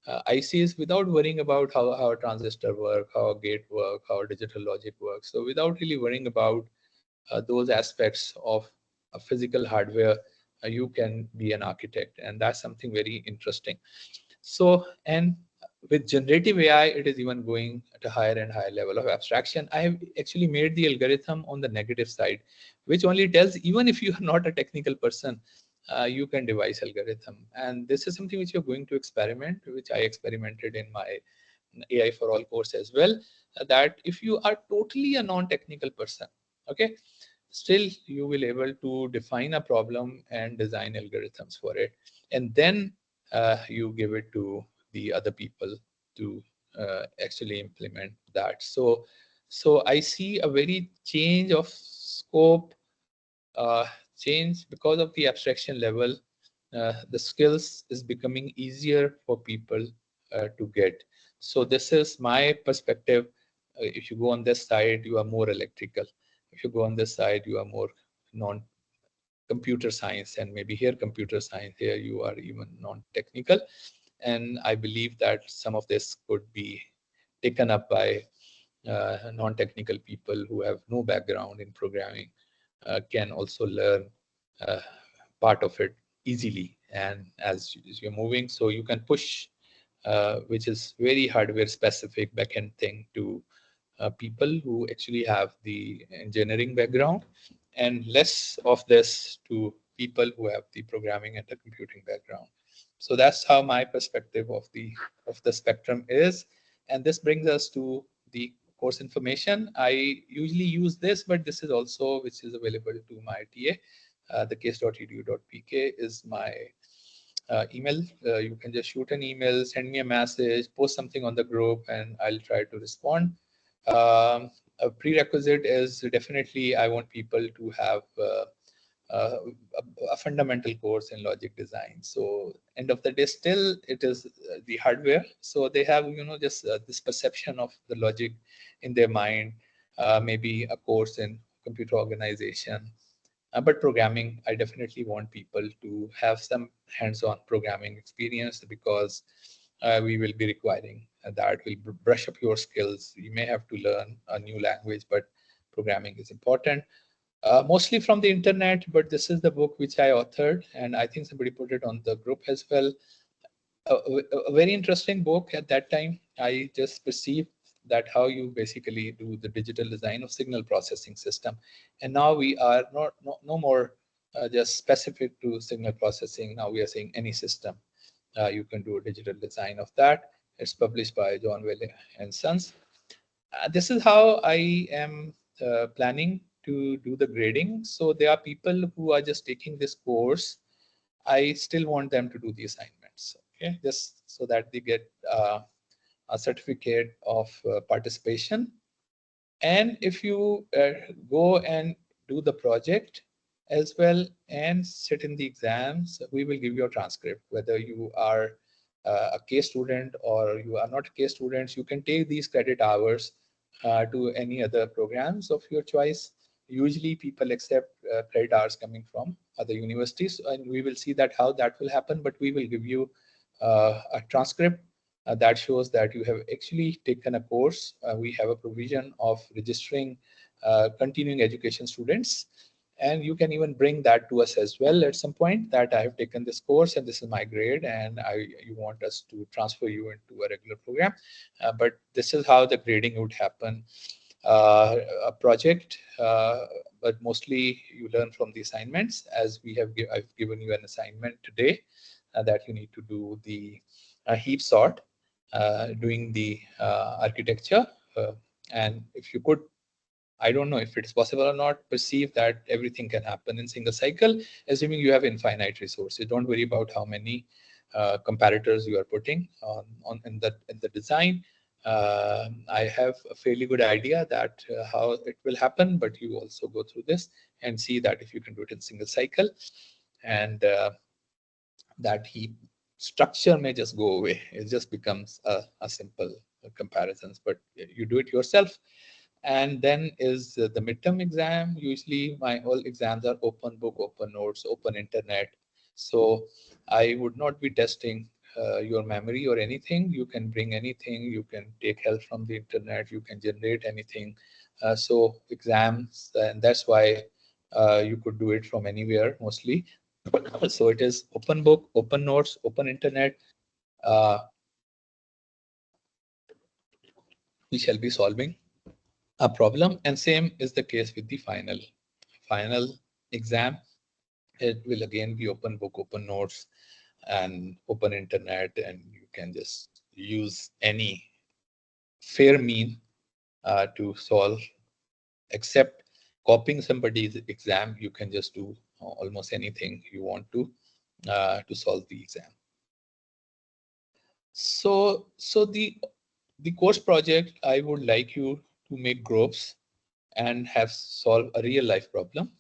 ICs without worrying about how a transistor work, how a gate work, how digital logic works. So without really worrying about those aspects of a physical hardware, you can be an architect, and that's something very interesting. So, and with generative AI, it is even going at a higher and higher level of abstraction. I have actually made the algorithm on the negative side, which only tells even if you are not a technical person, you can devise algorithm. And this is something which you're going to experiment, which I experimented in my AI for all course as well. That if you are totally a non-technical person, okay, still you will able to define a problem and design algorithms for it, and then you give it to the other people to actually implement that. So I see a very change of scope, change because of the abstraction level. The skills is becoming easier for people to get. So this is my perspective. If you go on this side, you are more electrical. If you go on this side, you are more non computer science, and maybe here computer science, here you are even non-technical. And I believe that some of this could be taken up by non-technical people who have no background in programming, can also learn uh, part of it easily. And as you're moving, so you can push, which is very hardware specific backend thing, to people who actually have the engineering background, and less of this to people who have the programming and the computing background. So that's how my perspective of the spectrum is. And this brings us to the course information. I usually use this, but this is also which is available to my TA. The case.edu.pk is my email. You can just shoot an email, send me a message, post something on the group, and I'll try to respond. A prerequisite is definitely I want people to have uh, a fundamental course in logic design. So end of the day, still it is the hardware. So they have, just this perception of the logic in their mind. Maybe a course in computer organization. But programming, I definitely want people to have some hands-on programming experience, because we will be requiring that will brush up your skills. You may have to learn a new language, but programming is important. Mostly from the internet, but this is the book which I authored, and I think somebody put it on the group as well. A very interesting book at that time. I just perceived that how you basically do the digital design of signal processing system, and now we are no more just specific to signal processing. Now we are saying any system, you can do a digital design of that. It's published by John Welle and Sons. This is how I am planning to do the grading. So there are people who are just taking this course. I still want them to do the assignments, okay, just so that they get a certificate of participation. And if you go and do the project as well and sit in the exams, we will give you a transcript. Whether you are a case student or you are not a case student, you can take these credit hours to any other programs of your choice. Usually people accept credit hours coming from other universities, and we will see that how that will happen, but we will give you a transcript that shows that you have actually taken a course. We have a provision of registering continuing education students, and you can even bring that to us as well at some point, that I have taken this course and this is my grade, and you want us to transfer you into a regular program. But this is how the grading would happen. A project, but mostly you learn from the assignments, as I've given you an assignment today that you need to do the heap sort, doing the architecture. Uh, and if you could, I don't know if it is possible or not, perceive that everything can happen in single cycle, assuming you have infinite resources. Don't worry about how many comparators you are putting on in the design. I have a fairly good idea that how it will happen, but you also go through this and see that if you can do it in single cycle, and that heap structure may just go away. It just becomes a simple comparisons, but you do it yourself. And then is the midterm exam. Usually my all exams are open book, open notes, open internet. So I would not be testing your memory or anything. You can bring anything, you can take help from the internet, you can generate anything. So exams, and that's why you could do it from anywhere mostly. So it is open book, open notes, open internet. Uh, we shall be solving a problem, and same is the case with the final exam. It will again be open book, open notes, and open internet, and you can just use any fair mean to solve. Except copying somebody's exam, you can just do almost anything you want to solve the exam. So the course project, I would like you to make groups and have solve a real life problem.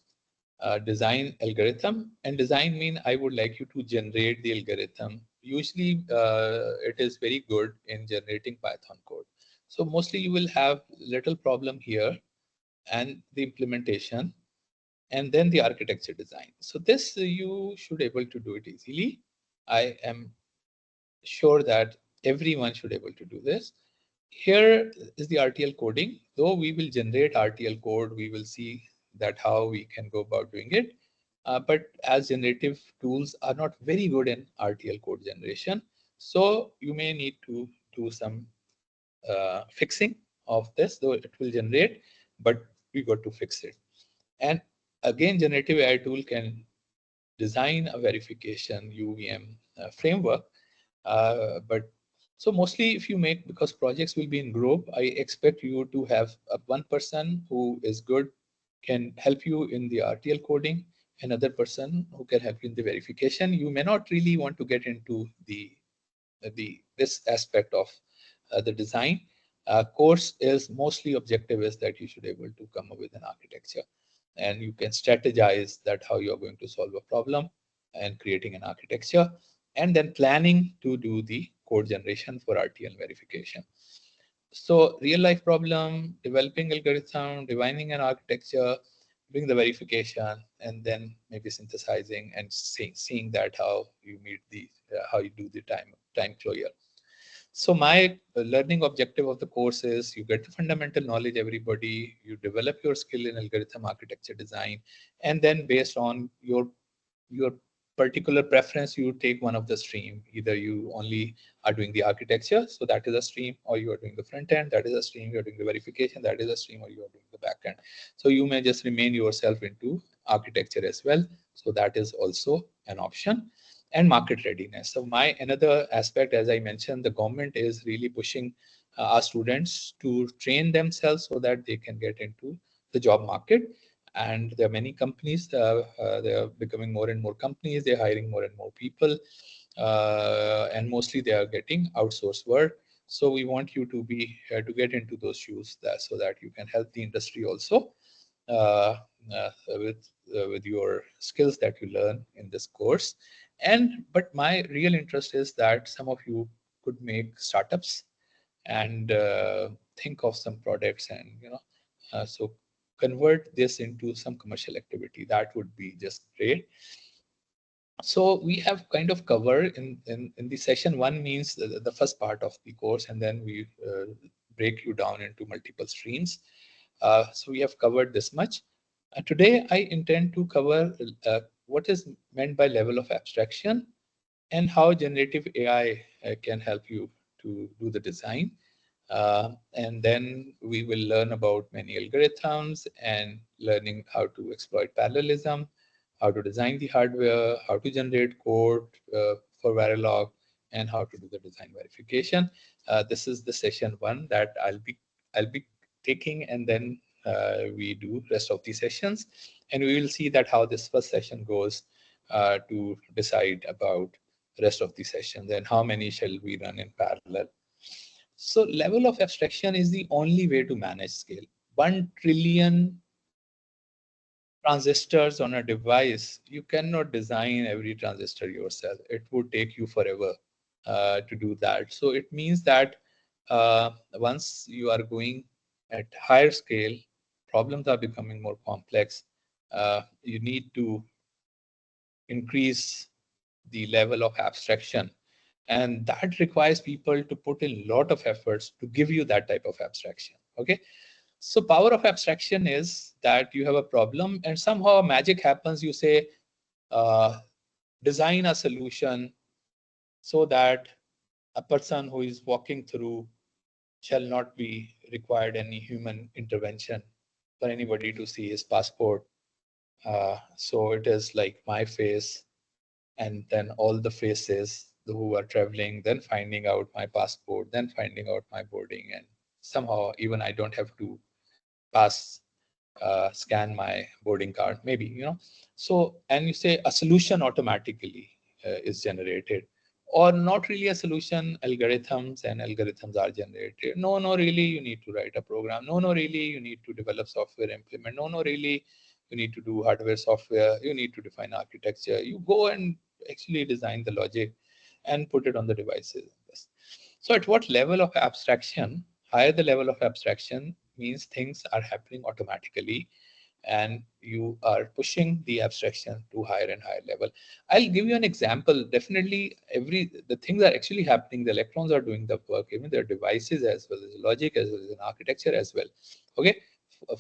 Design algorithm, and design mean I would like you to generate the algorithm. Usually it is very good in generating Python code. So mostly you will have little problem here and the implementation and then the architecture design. So this you should able to do it easily. I am sure that everyone should able to do this. Here is the RTL coding. Though we will generate RTL code, we will see that how we can go about doing it. But as generative tools are not very good in RTL code generation, so you may need to do some fixing of this, though it will generate, but we got to fix it. And again, generative AI tool can design a verification UVM framework. But so mostly if you make, because projects will be in group, I expect you to have one person who is good, can help you in the RTL coding, another person who can help you in the verification. You may not really want to get into the this aspect of the design. Course is mostly objective is that you should able to come up with an architecture, and you can strategize that how you are going to solve a problem and creating an architecture, and then planning to do the code generation for RTL verification. So real life problem, developing algorithm, defining an architecture, doing the verification, and then maybe synthesizing and seeing that how you meet the how you do the time closure. So my learning objective of the course is you get the fundamental knowledge, everybody, you develop your skill in algorithm architecture design, and then based on your particular preference, you take one of the stream. Either you only are doing the architecture, so that is a stream, or you are doing the front end, that is a stream, you're doing the verification, that is a stream, or you are doing the back end. So you may just remain yourself into architecture as well. So that is also an option. And market readiness. So my another aspect, as I mentioned, the government is really pushing our students to train themselves so that they can get into the job market. And there are many companies, they are becoming more and more companies, they're hiring more and more people, and mostly they are getting outsourced work. So we want you to be to get into those shoes so that you can help the industry also uh, with your skills that you learn in this course. And but my real interest is that some of you could make startups and think of some products, and so convert this into some commercial activity. That would be just great. So we have kind of covered in the session one, means the first part of the course, and then we break you down into multiple streams. So we have covered this much. Today I intend to cover what is meant by level of abstraction and how generative AI can help you to do the design. And then we will learn about many algorithms and learning how to exploit parallelism, how to design the hardware, how to generate code for Verilog, and how to do the design verification. This is the session one that I'll be taking, and then we do rest of the sessions, and we will see that how this first session goes to decide about rest of the sessions, and how many shall we run in parallel. So level of abstraction is the only way to manage scale. 1 trillion transistors on a device, you cannot design every transistor yourself. It would take you forever to do that. So it means that once you are going at higher scale, problems are becoming more complex. You need to increase the level of abstraction, and that requires people to put in a lot of efforts to give you that type of abstraction. Okay, so power of abstraction is that you have a problem and somehow magic happens. You say, design a solution so that a person who is walking through shall not be required any human intervention for anybody to see his passport. So it is like my face and then all the faces who are traveling, then finding out my passport, then finding out my boarding, and somehow even I don't have to pass scan my boarding card, maybe, so, and you say a solution automatically is generated, or not really a solution, algorithms, and algorithms are generated. No, really you need to write a program. No, really you need to develop software, implement. No, really you need to do hardware, software, you need to define architecture, you go and actually design the logic and put it on the devices. So at what level of abstraction, higher the level of abstraction means things are happening automatically, and you are pushing the abstraction to higher and higher level. I'll give you an example. Definitely the things are actually happening. The electrons are doing the work, even their devices as well as logic as well as an architecture as well. Okay.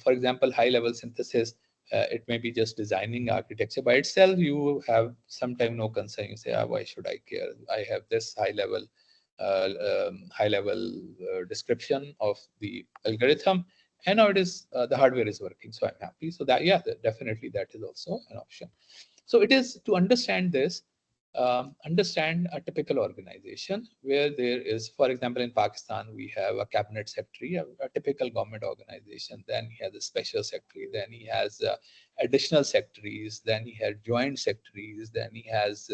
For example, high level synthesis, it may be just designing architecture by itself. You have sometimes no concern. You say, why should I care? I have this high level description of the algorithm, and now it is the hardware is working, so I'm happy. So that, yeah, definitely that is also an option. So it is to understand this, understand a typical organization where there is, for example, in Pakistan we have a cabinet secretary, a typical government organization, then he has a special secretary, then he has additional secretaries, then he has joint secretaries, then he has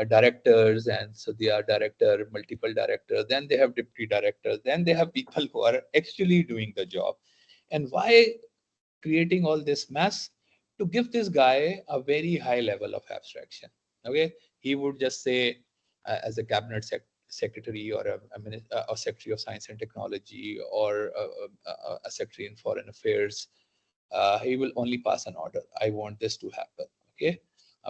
directors, and so they are director, multiple directors, then they have deputy directors, then they have people who are actually doing the job. And why creating all this mess? To give this guy a very high level of abstraction. Okay, he would just say, as a cabinet secretary, or a secretary of science and technology, or a secretary in foreign affairs, he will only pass an order. I want this to happen. Okay.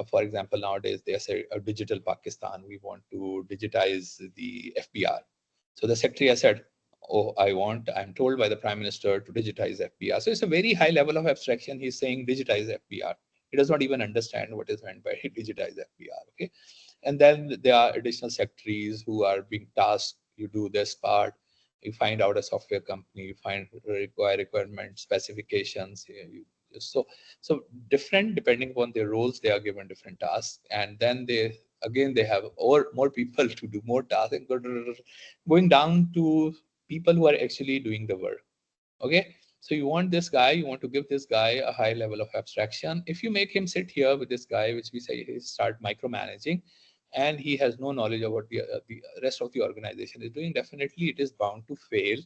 For example, nowadays they say a digital Pakistan. We want to digitize the FBR. So the secretary has said, "Oh, I'm told by the prime minister to digitize FBR." So it's a very high level of abstraction. He's saying digitize FBR. He does not even understand what is meant by digitize FBR. Okay. And then there are additional secretaries who are being tasked, you do this part, you find out a software company, you find requirement specifications. So different depending upon their roles, they are given different tasks, and then they have or more people to do more tasks, and going down to people who are actually doing the work. Okay, so you want this guy, you want to give this guy a high level of abstraction. If you make him sit here with this guy, which we say he start micromanaging, and he has no knowledge of what the rest of the organization is doing, definitely it is bound to fail.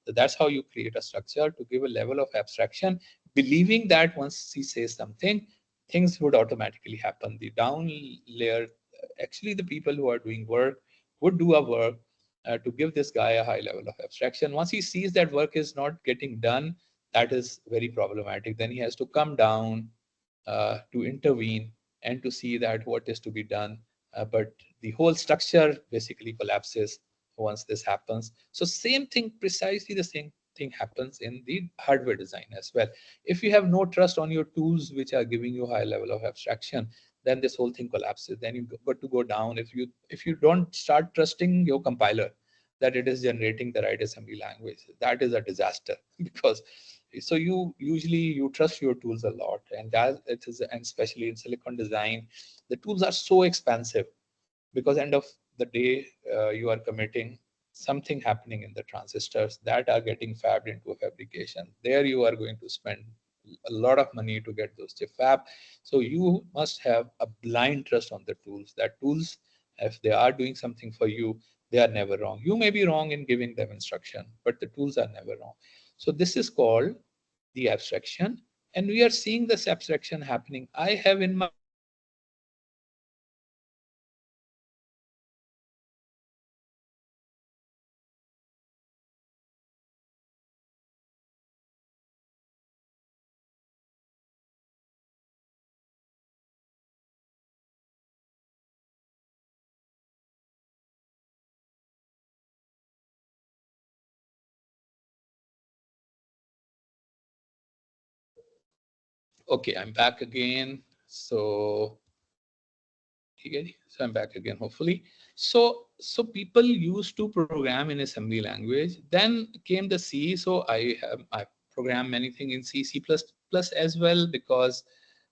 So that's how you create a structure to give a level of abstraction, believing that once he says something, things would automatically happen. The down layer, actually the people who are doing work would do a work to give this guy a high level of abstraction. Once he sees that work is not getting done, that is very problematic. Then he has to come down to intervene and to see that what is to be done. But the whole structure basically collapses once this happens. So same thing, precisely the same thing happens in the hardware design as well. If you have no trust on your tools which are giving you high level of abstraction, then this whole thing collapses. Then you got to go down. If you don't start trusting your compiler that it is generating the right assembly language, that is a disaster. Because so you trust your tools a lot, and that it is, and especially in silicon design, the tools are so expensive, because end of the day, you are committing something happening in the transistors that are getting fabbed into a fabrication. There you are going to spend a lot of money to get those chip fab. So you must have a blind trust on the tools, that tools if they are doing something for you, they are never wrong. You may be wrong in giving them instruction, but the tools are never wrong. So this is called the abstraction, and we are seeing this abstraction happening. I have in my mind that this is the abstraction that okay, I'm back again. Okay, so I'm back again, hopefully. So people used to program in assembly language. Then came the C. So I programmed many things in C, C++ as well, because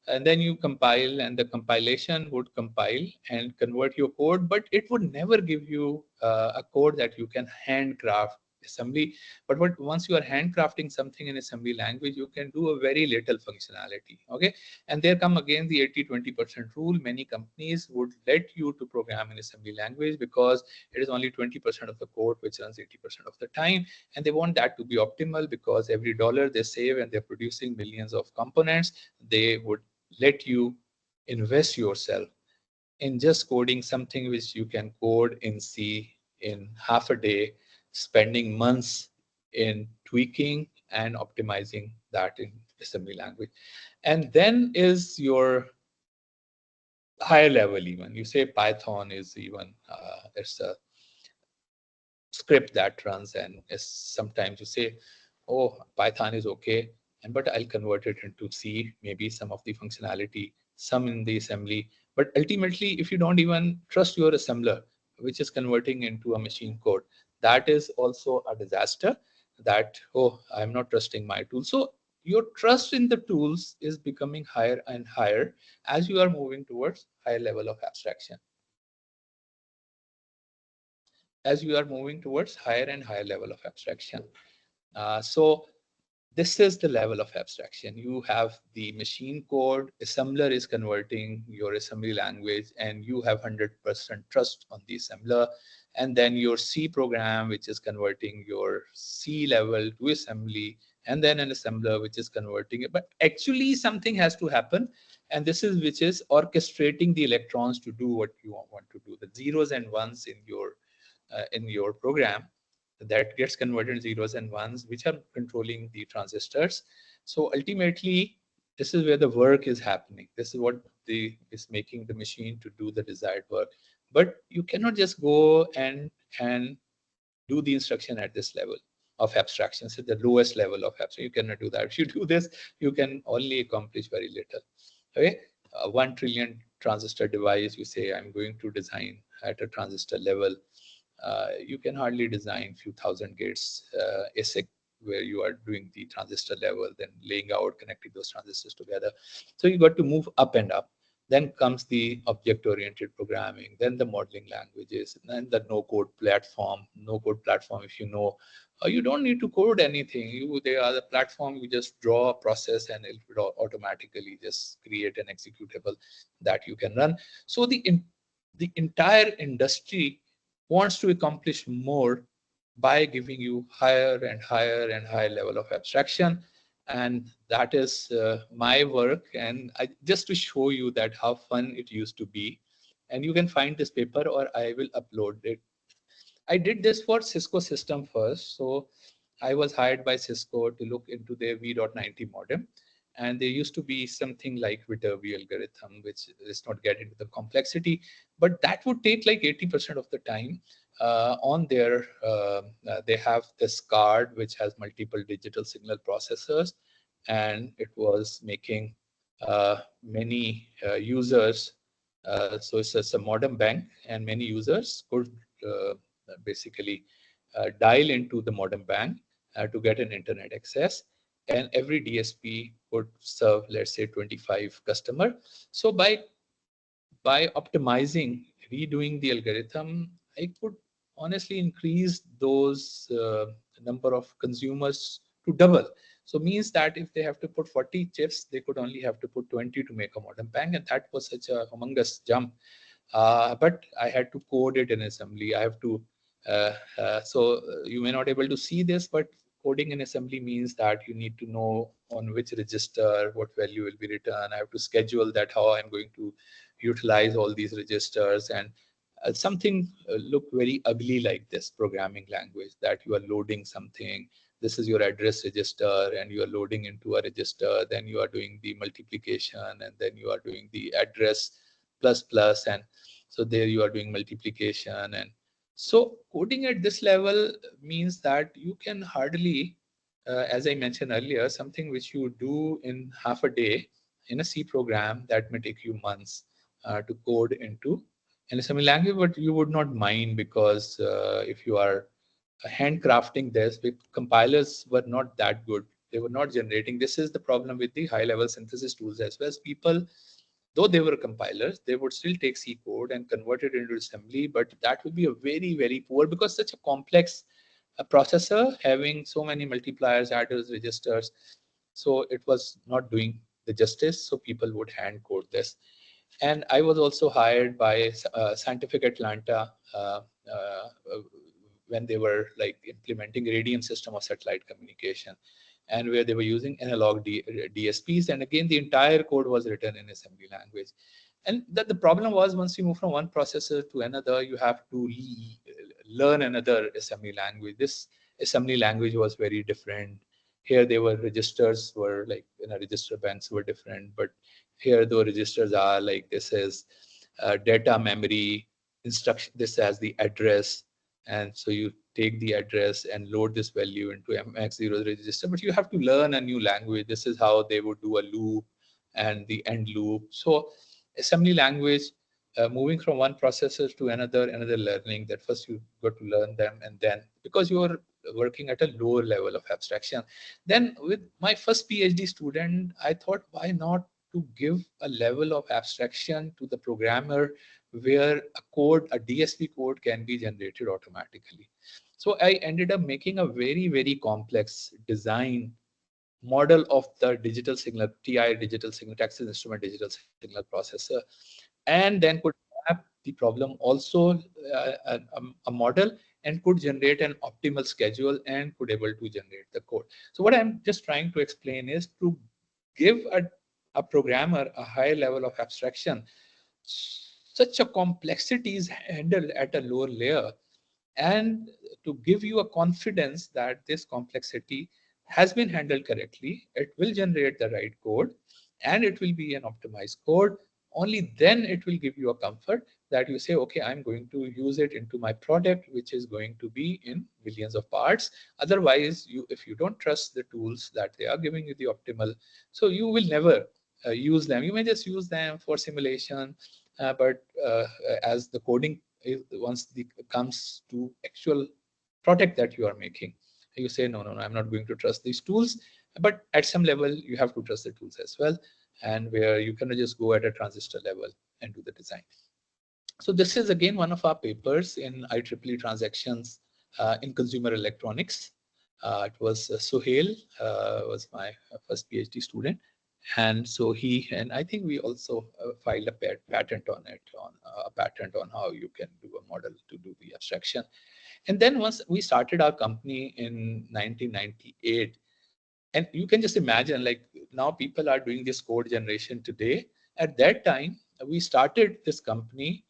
and then you compile, and the compilation would compile and convert your code, but it would never give you a code that you can handcraft assembly. But once you are handcrafting something in assembly language, you can do a very little functionality. Okay, and there come again the 80-20% rule. Many companies would let you to program in assembly language because it is only 20% of the code which runs 80% of the time, and they want that to be optimal, because every dollar they save and they're producing millions of components, they would let you invest yourself in just coding something which you can code in C in half a day, spending months in tweaking and optimizing that in assembly language. And then is your higher level. Even you say Python is even it's a script that runs, and sometimes you say, oh, Python is okay, and but I'll convert it into C, maybe some of the functionality, some in the assembly. But ultimately, if you don't even trust your assembler, which is converting into a machine code, that is also a disaster. That, oh, I'm not trusting my tool. So your trust in the tools is becoming higher and higher as you are moving towards higher level of abstraction. As you are moving towards higher and higher level of abstraction. So this is the level of abstraction. You have the machine code, assembler is converting your assembly language, and you have 100% trust on the assembler. And then your C program, which is converting your C level to assembly, and then an assembler which is converting it. But actually something has to happen, and this is which is orchestrating the electrons to do what you want to do. The zeros and ones in your program that gets converted zeros and ones, which are controlling the transistors. So ultimately, this is where the work is happening. This is what is making the machine to do the desired work. But you cannot just go and do the instruction at this level of abstraction. So the lowest level of abstraction, you cannot do that. If you do this, you can only accomplish very little. Okay, 1 trillion transistor device, you say I'm going to design at a transistor level. You can hardly design few thousand gates ASIC where you are doing the transistor level, then laying out, connecting those transistors together. So you got to move up and up. Then comes the object-oriented programming, then the modeling languages, then the no-code platform. No-code platform, if you know, you don't need to code anything. They are the platform. You just draw a process, and it will automatically just create an executable that you can run. So the entire industry wants to accomplish more by giving you higher and higher and higher level of abstraction. And that is my work. And just to show you that how fun it used to be, and you can find this paper or I will upload it. I did this for Cisco system first. So I was hired by Cisco to look into their V.90 modem. And there used to be something like Viterbi algorithm, which is not get into the complexity, but that would take like 80% of the time. On their, they have this card which has multiple digital signal processors, and it was making many users. So it's a modem bank, and many users could basically dial into the modem bank to get an internet access, and every DSP would serve, let's say, 25 customer. So by optimizing, redoing the algorithm, I could honestly increase those number of consumers to double. So means that if they have to put 40 chips, they could only have to put 20 to make a modem bank, and that was such a humongous jump. but I had to code it in assembly. I have to, so you may not able to see this, but coding in assembly means that you need to know on which register, what value will be returned. I have to schedule that, how I'm going to utilize all these registers, and something look very ugly like this programming language, that you are loading something. This is your address register and you are loading into a register, then you are doing the multiplication, and then you are doing the address plus plus, and so there you are doing multiplication. And so coding at this level means that you can hardly, as I mentioned earlier, something which you do in half a day in a C program, that may take you months to code into an assembly language. But you would not mind, because if you are handcrafting this, compilers were not that good. They were not generating. This is the problem with the high level synthesis tools as well. As people, though they were compilers, they would still take C code and convert it into assembly, but that would be a very, very poor, because such a complex processor having so many multipliers, adders, registers. So it was not doing the justice. So people would hand code this. And I was also hired by Scientific Atlanta when they were like implementing radian system of satellite communication, and where they were using analog DSPs. And again, the entire code was written in assembly language. And that the problem was, once you move from one processor to another, you have to learn another assembly language. This assembly language was very different. Here, they were registers were like in a register banks were different, but here the registers are like, this is data memory instruction. This has the address, and so you take the address and load this value into MX0 register. But you have to learn a new language. This is how they would do a loop and the end loop. So assembly language, moving from one processor to another learning, that first you got to learn them, and then, because you are working at a lower level of abstraction. Then with my first PhD student, I thought, why not to give a level of abstraction to the programmer, where a DSP code can be generated automatically. So I ended up making a very, very complex design model of the digital signal, TI digital signal, Texas Instrument digital signal processor, and then could map the problem also, a model, and could generate an optimal schedule, and could able to generate the code. So what I'm just trying to explain is to give a programmer a high level of abstraction. Such a complexity is handled at a lower layer, and to give you a confidence that this complexity has been handled correctly, it will generate the right code, and it will be an optimized code. Only then it will give you a comfort that you say, okay, I'm going to use it into my product, which is going to be in millions of parts. Otherwise, if you don't trust the tools that they are giving you the optimal, so you will never use them. You may just use them for simulation, but as the coding, once the comes to actual product that you are making, you say, no, no, no, I'm not going to trust these tools. But at some level, you have to trust the tools as well, and where you cannot just go at a transistor level and do the design. So this is again one of our papers in IEEE transactions in consumer electronics. It was Suhail was my first PhD student, and so and I think we also filed a patent on it, on a patent on how you can do a model to do the abstraction. And then once we started our company in 1998, and you can just imagine, like, now people are doing this code generation today. At that time, we started this company.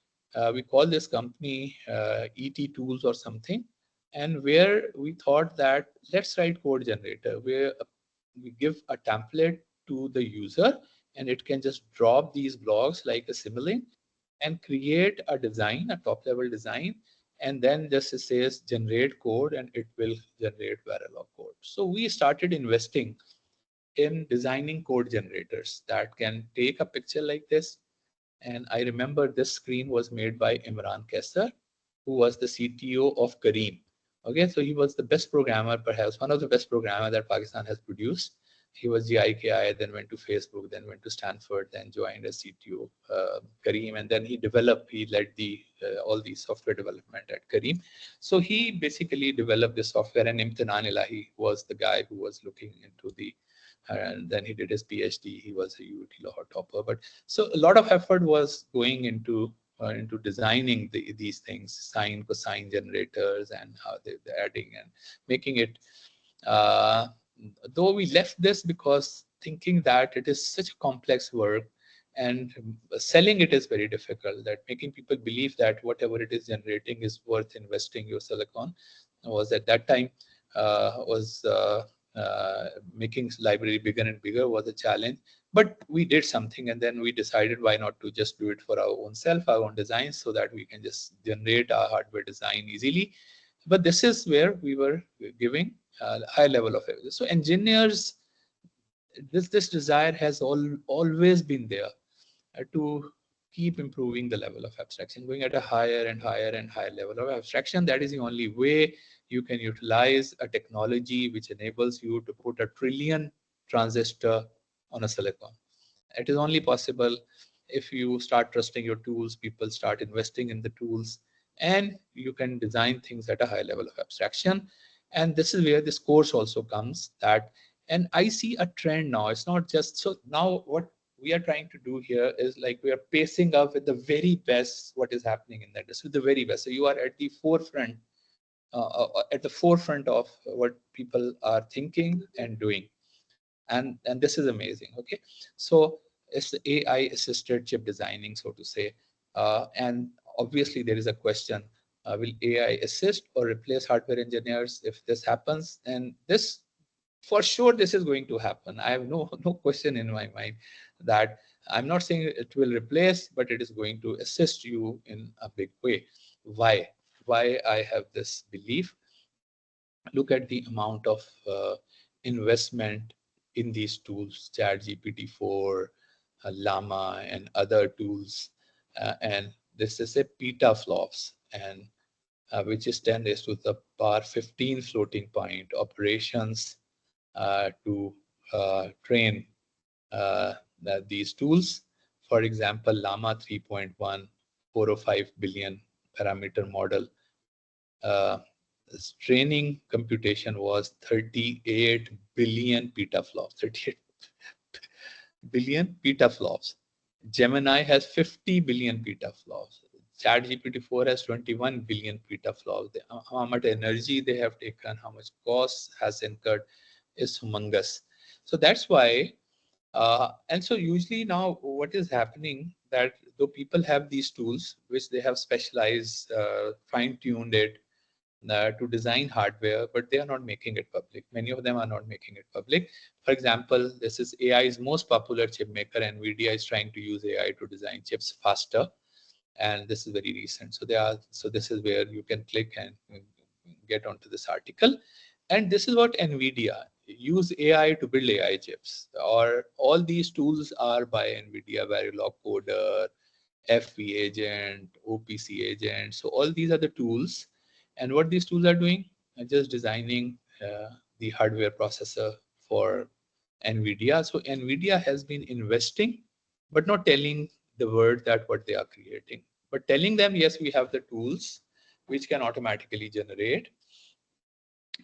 We call this company ET Tools or something, and where we thought that let's write code generator, where we give a template to the user, and it can just drop these blocks like a Simulink and create a design, a top level design, and then just it says generate code, and it will generate Verilog code. So we started investing in designing code generators that can take a picture like this. And I remember this screen was made by Imran Kaisar, who was the CTO of Kareem. Okay, so he was the best programmer, perhaps one of the best programmer that Pakistan has produced. He was GIKI, then went to Facebook, then went to Stanford, then joined as CTO Kareem, and then he led the all the software development at Kareem. So he basically developed this software, and Imtinan Ilahi was the guy who was looking into the, and then he did his PhD. He was a UT Lahore topper. But so a lot of effort was going into into designing these things, sine, cosine generators, and how they're adding and making it. Uh, though we left this because thinking that it is such a complex work and selling it is very difficult, that making people believe that whatever it is generating is worth investing your silicon was at that time was making library bigger and bigger was a challenge. But we did something, and then we decided why not to just do it for our own self, our own designs, so that we can just generate our hardware design easily. But this is where we were giving a high level of evidence. So engineers, this desire has always been there to keep improving the level of abstraction, going at a higher and higher and higher level of abstraction. That is the only way you can utilize a technology which enables you to put a trillion transistor on a silicon. It is only possible if you start trusting your tools, people start investing in the tools, and you can design things at a high level of abstraction. And this is where this course also comes, that, and I see a trend now. It's not just so now what we are trying to do here is like we are pacing up with the very best what is happening in the industry, the very best. So you are at the forefront, of what people are thinking and doing, and this is amazing. Okay, so it's the AI assisted chip designing, so to say, and obviously there is a question: will AI assist or replace hardware engineers? If this happens, and this for sure this is going to happen. I have no question in my mind that I'm not saying it will replace, but it is going to assist you in a big way. Why? Why I have this belief? Look at the amount of investment in these tools, Chat GPT-4, Llama, and other tools. And this is a petaflops, and which is 10 raised to the power 15 floating point operations to train these tools. For example, Llama 3.1, 405 billion parameter model. Uh, training computation was 38 billion petaflops. 38 billion petaflops. Gemini has 50 billion petaflops. ChatGPT 4 has 21 billion petaflops. How much energy they have taken, how much cost has incurred is humongous. So that's why, and so usually now what is happening that though people have these tools which they have specialized, fine-tuned it, to design hardware, but they are not making it public. Many of them are not making it public. For example, this is AI's most popular chip maker. NVIDIA is trying to use AI to design chips faster, and this is very recent. So they are. So this is where you can click and get onto this article. And this is what NVIDIA use AI to build AI chips. Or all these tools are by NVIDIA, Verilog Coder, FV agent, OPC agent. So all these are the tools, and what these tools are doing, just designing the hardware processor for NVIDIA. So NVIDIA has been investing, but not telling the world that what they are creating, but telling them, yes, we have the tools which can automatically generate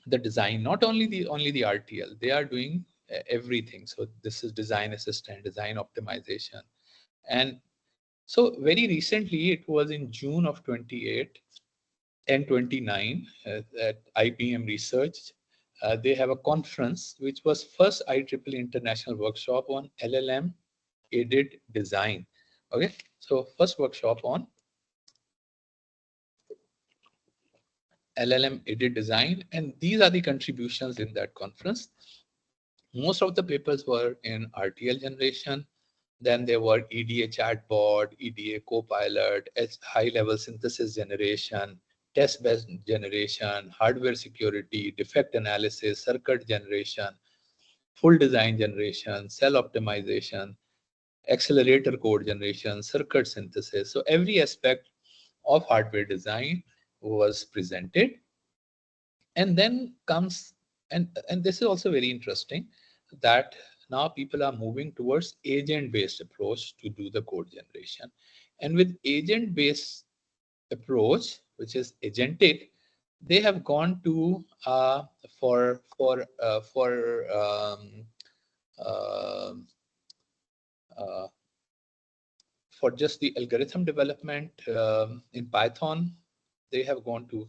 the design. Not only the RTL, they are doing everything. So this is design assistant, design optimization, and so very recently, it was in June of 28 and 29 at IBM Research. They have a conference, which was first IEEE International Workshop on LLM aided design. Okay, so first workshop on LLM aided design, and these are the contributions in that conference. Most of the papers were in RTL generation. Then there were EDA chatbot, EDA copilot, high-level synthesis generation, test-based generation, hardware security, defect analysis, circuit generation, full design generation, cell optimization, accelerator code generation, circuit synthesis. So every aspect of hardware design was presented. And then comes, and this is also very interesting, that now people are moving towards agent based approach to do the code generation. And with agent based approach, which is agentic, they have gone to uh, for just the algorithm development in Python, they have gone to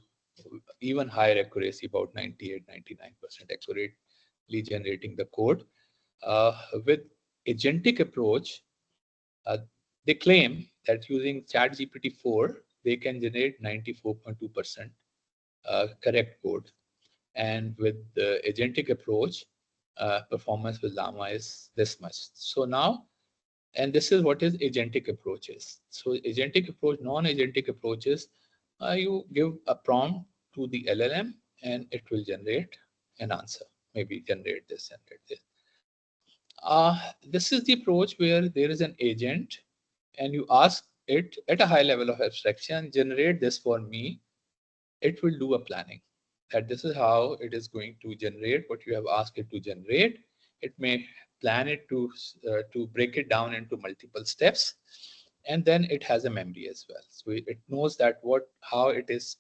even higher accuracy, about 98, 99% accurately generating the code. With agentic approach, uh, they claim that using ChatGPT 4, they can generate 94.2% correct code. And with the agentic approach, performance with Llama is this much. So now, and this is what is agentic approaches. So agentic approach, non-agentic approaches, you give a prompt to the LLM and it will generate an answer. Maybe generate this, generate this. This is the approach where there is an agent and you ask it at a high level of abstraction, generate this for me. It will do a planning that this is how it is going to generate what you have asked it to generate. It may plan it to break it down into multiple steps, and then it has a memory as well. So it knows that how it is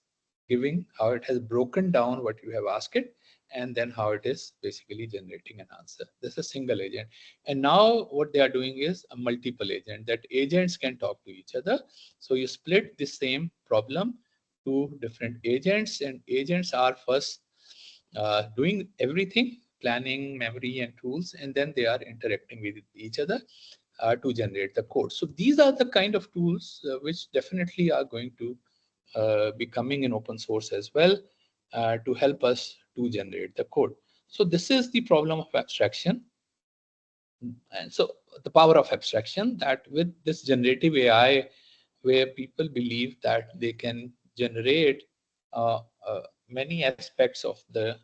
giving, how it has broken down what you have asked it, and then how it is basically generating an answer. This is a single agent. And now what they are doing is a multiple agent, that agents can talk to each other. So you split the same problem to different agents, and agents are first doing everything, planning, memory, and tools, and then they are interacting with each other to generate the code. So these are the kind of tools which definitely are going to be coming in open source as well to help us to generate the code. So this is the problem of abstraction. And so the power of abstraction, that with this generative AI, where people believe that they can generate many aspects of the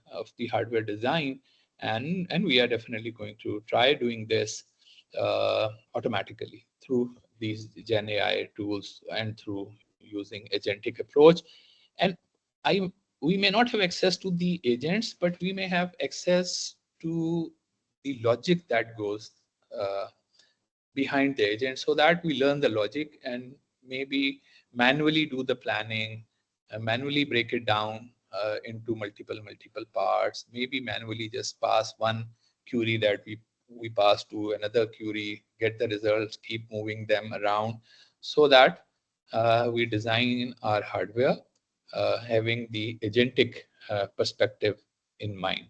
hardware design, and we are definitely going to try doing this automatically through these Gen AI tools and through using agentic approach. And I we may not have access to the agents, but we may have access to the logic that goes uh, behind the agent, so that we learn the logic and maybe manually do the planning, manually break it down into multiple parts, maybe manually just pass one query that we pass to another query, get the results, keep moving them around, so that we design our hardware having the agentic perspective in mind.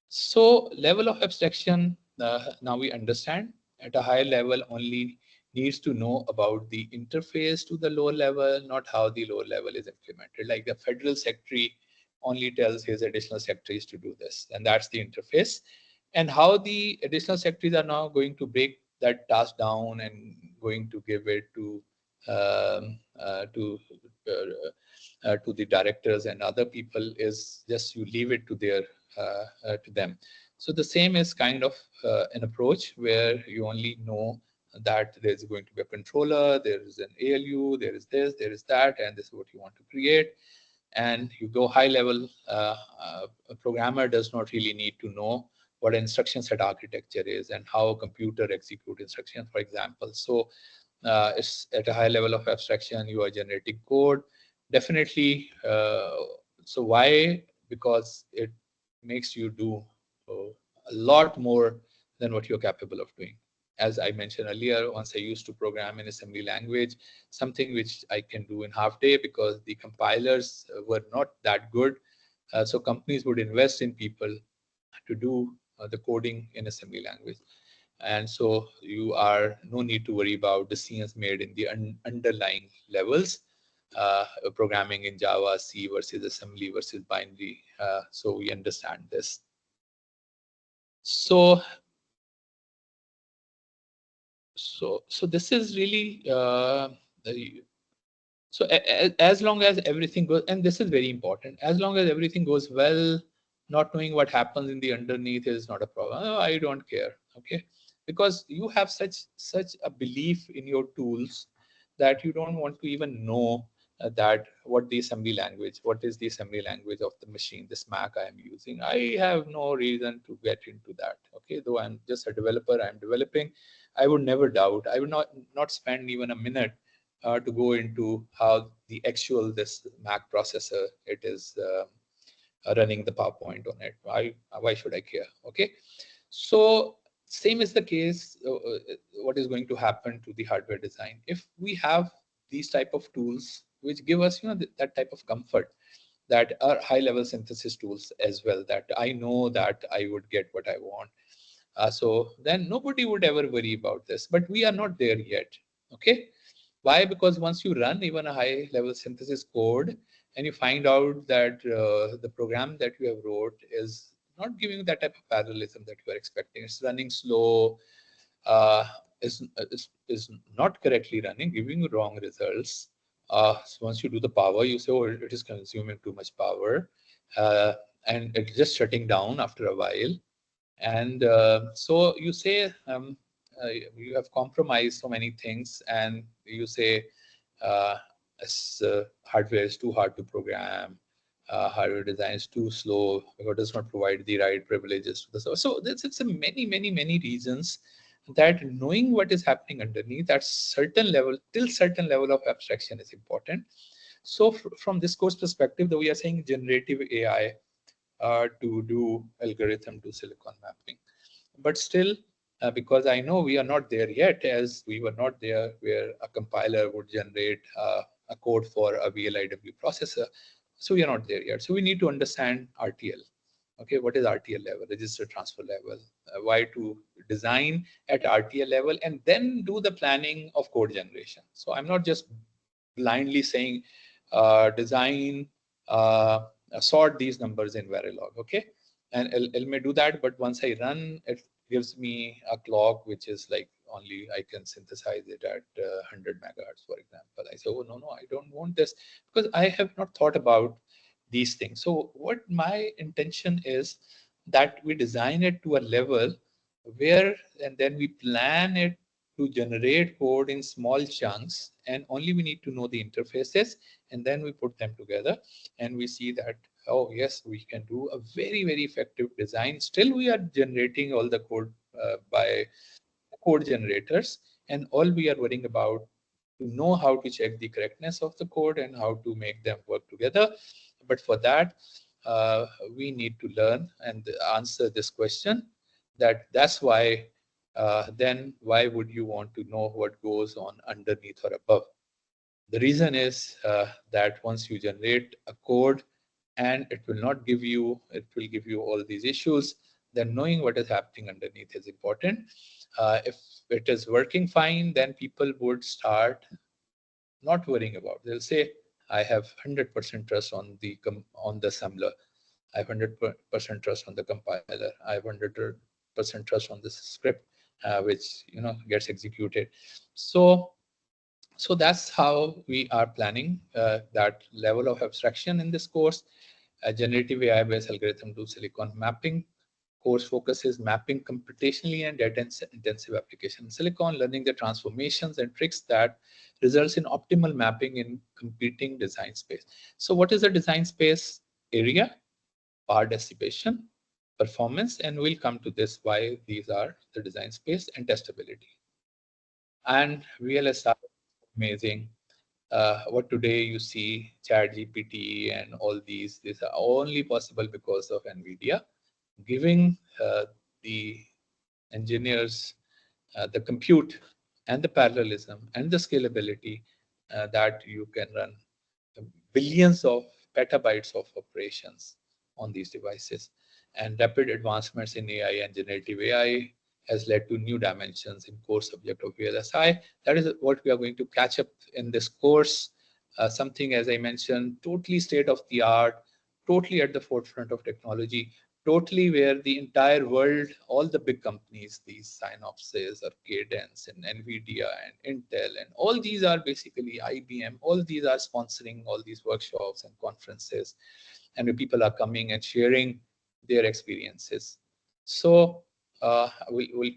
So level of abstraction, now we understand at a higher level only needs to know about the interface to the lower level, not how the lower level is implemented. Like the federal secretary only tells his additional secretaries to do this, and that's the interface. And how the additional secretaries are now going to break that task down and going to give it um, uh, to to the directors and other people is just you leave it to them. So the same is kind of an approach where you only know that there's going to be a controller, there is an ALU, there is this, there is that, and this is what you want to create. And you go high level, a programmer does not really need to know what instruction set architecture is and how a computer execute instructions, for example. So it's at a high level of abstraction, you are generating code. Definitely. So why? Because it makes you do a lot more than what you're capable of doing. As I mentioned earlier, once I used to program in assembly language, something which I can do in half day because the compilers were not that good. So companies would invest in people to do the coding in assembly language. And so you are no need to worry about decisions made in the underlying levels, programming in Java, C versus assembly versus binary. So we understand this. So this is really so as long as everything goes, and this is very important, as long as everything goes well, not knowing what happens in the underneath is not a problem. Oh, I don't care, okay, because you have such a belief in your tools that you don't want to even know that what is the assembly language of the machine, this Mac I am using. I have no reason to get into that, okay, though I'm just a developer, I'm developing. I would never doubt, I would not spend even a minute to go into how the actual this Mac processor it is running the PowerPoint on it. Why should I care? Okay, so Same is the case. What is going to happen to the hardware design if we have these type of tools which give us, that type of comfort, that are high level synthesis tools as well, that I know that I would get what I want. So then nobody would ever worry about this, but we are not there yet. Okay. Why? Because once you run even a high level synthesis code and you find out that the program that you have wrote is not giving you that type of parallelism that you are expecting, it's running slow, uh, is not correctly running, giving you wrong results. So once you do the power, you say, oh, it is consuming too much power, uh, and it's just shutting down after a while. And so you say, you have compromised so many things, and you say, uh, hardware is too hard to program, hardware design is too slow, or does not provide the right privileges to the server. So it's a many reasons that knowing what is happening underneath at certain level, till certain level of abstraction is important. So from this course perspective, though we are saying generative AI to do algorithm to silicon mapping, but still, because I know we are not there yet, as we were not there where a compiler would generate a code for a VLIW processor. So we are not there yet. So we need to understand RTL. Okay, what is RTL level, register transfer level? Why to design at RTL level and then do the planning of code generation? So I'm not just blindly saying design, sort these numbers in Verilog. Okay, and it may do that, but once I run, it gives me a clock which is like only I can synthesize it at 100 megahertz, for example. I say, oh no, I don't want this, because I have not thought about these things. So what my intention is that we design it to a level where, and then we plan it to generate code in small chunks, and only we need to know the interfaces, and then we put them together and we see that, oh yes, we can do a very effective design. Still we are generating all the code by code generators, and all we are worrying about to know how to check the correctness of the code and how to make them work together. But for that, we need to learn and answer this question, that's why, then why would you want to know what goes on underneath or above? The reason is that once you generate a code and it will not give you, it will give you all these issues, then knowing what is happening underneath is important. If it is working fine, then people would start not worrying about. They'll say, I have 100% trust on the assembler. I have 100% trust on the compiler. I have 100% trust on this script, which gets executed. So that's how we are planning that level of abstraction in this course. Generative AI-based algorithm to silicon mapping. Course focuses mapping computationally and data-intensive application in silicon, learning the transformations and tricks that results in optimal mapping in competing design space. So what is the design space area? Power dissipation, performance, and we'll come to this why these are the design space, and testability. And VLSI, amazing. What today you see, Chat GPT and all these are only possible because of NVIDIA giving the engineers the compute and the parallelism and the scalability that you can run billions of petabytes of operations on these devices. And rapid advancements in AI and generative AI has led to new dimensions in core subject of VLSI. That is what we are going to catch up in this course. Something, as I mentioned, totally state of the art, totally at the forefront of technology, totally where the entire world, all the big companies, these Synopsys or Cadence and NVIDIA and Intel, and all these are basically IBM, all these are sponsoring all these workshops and conferences, and where people are coming and sharing their experiences. So we'll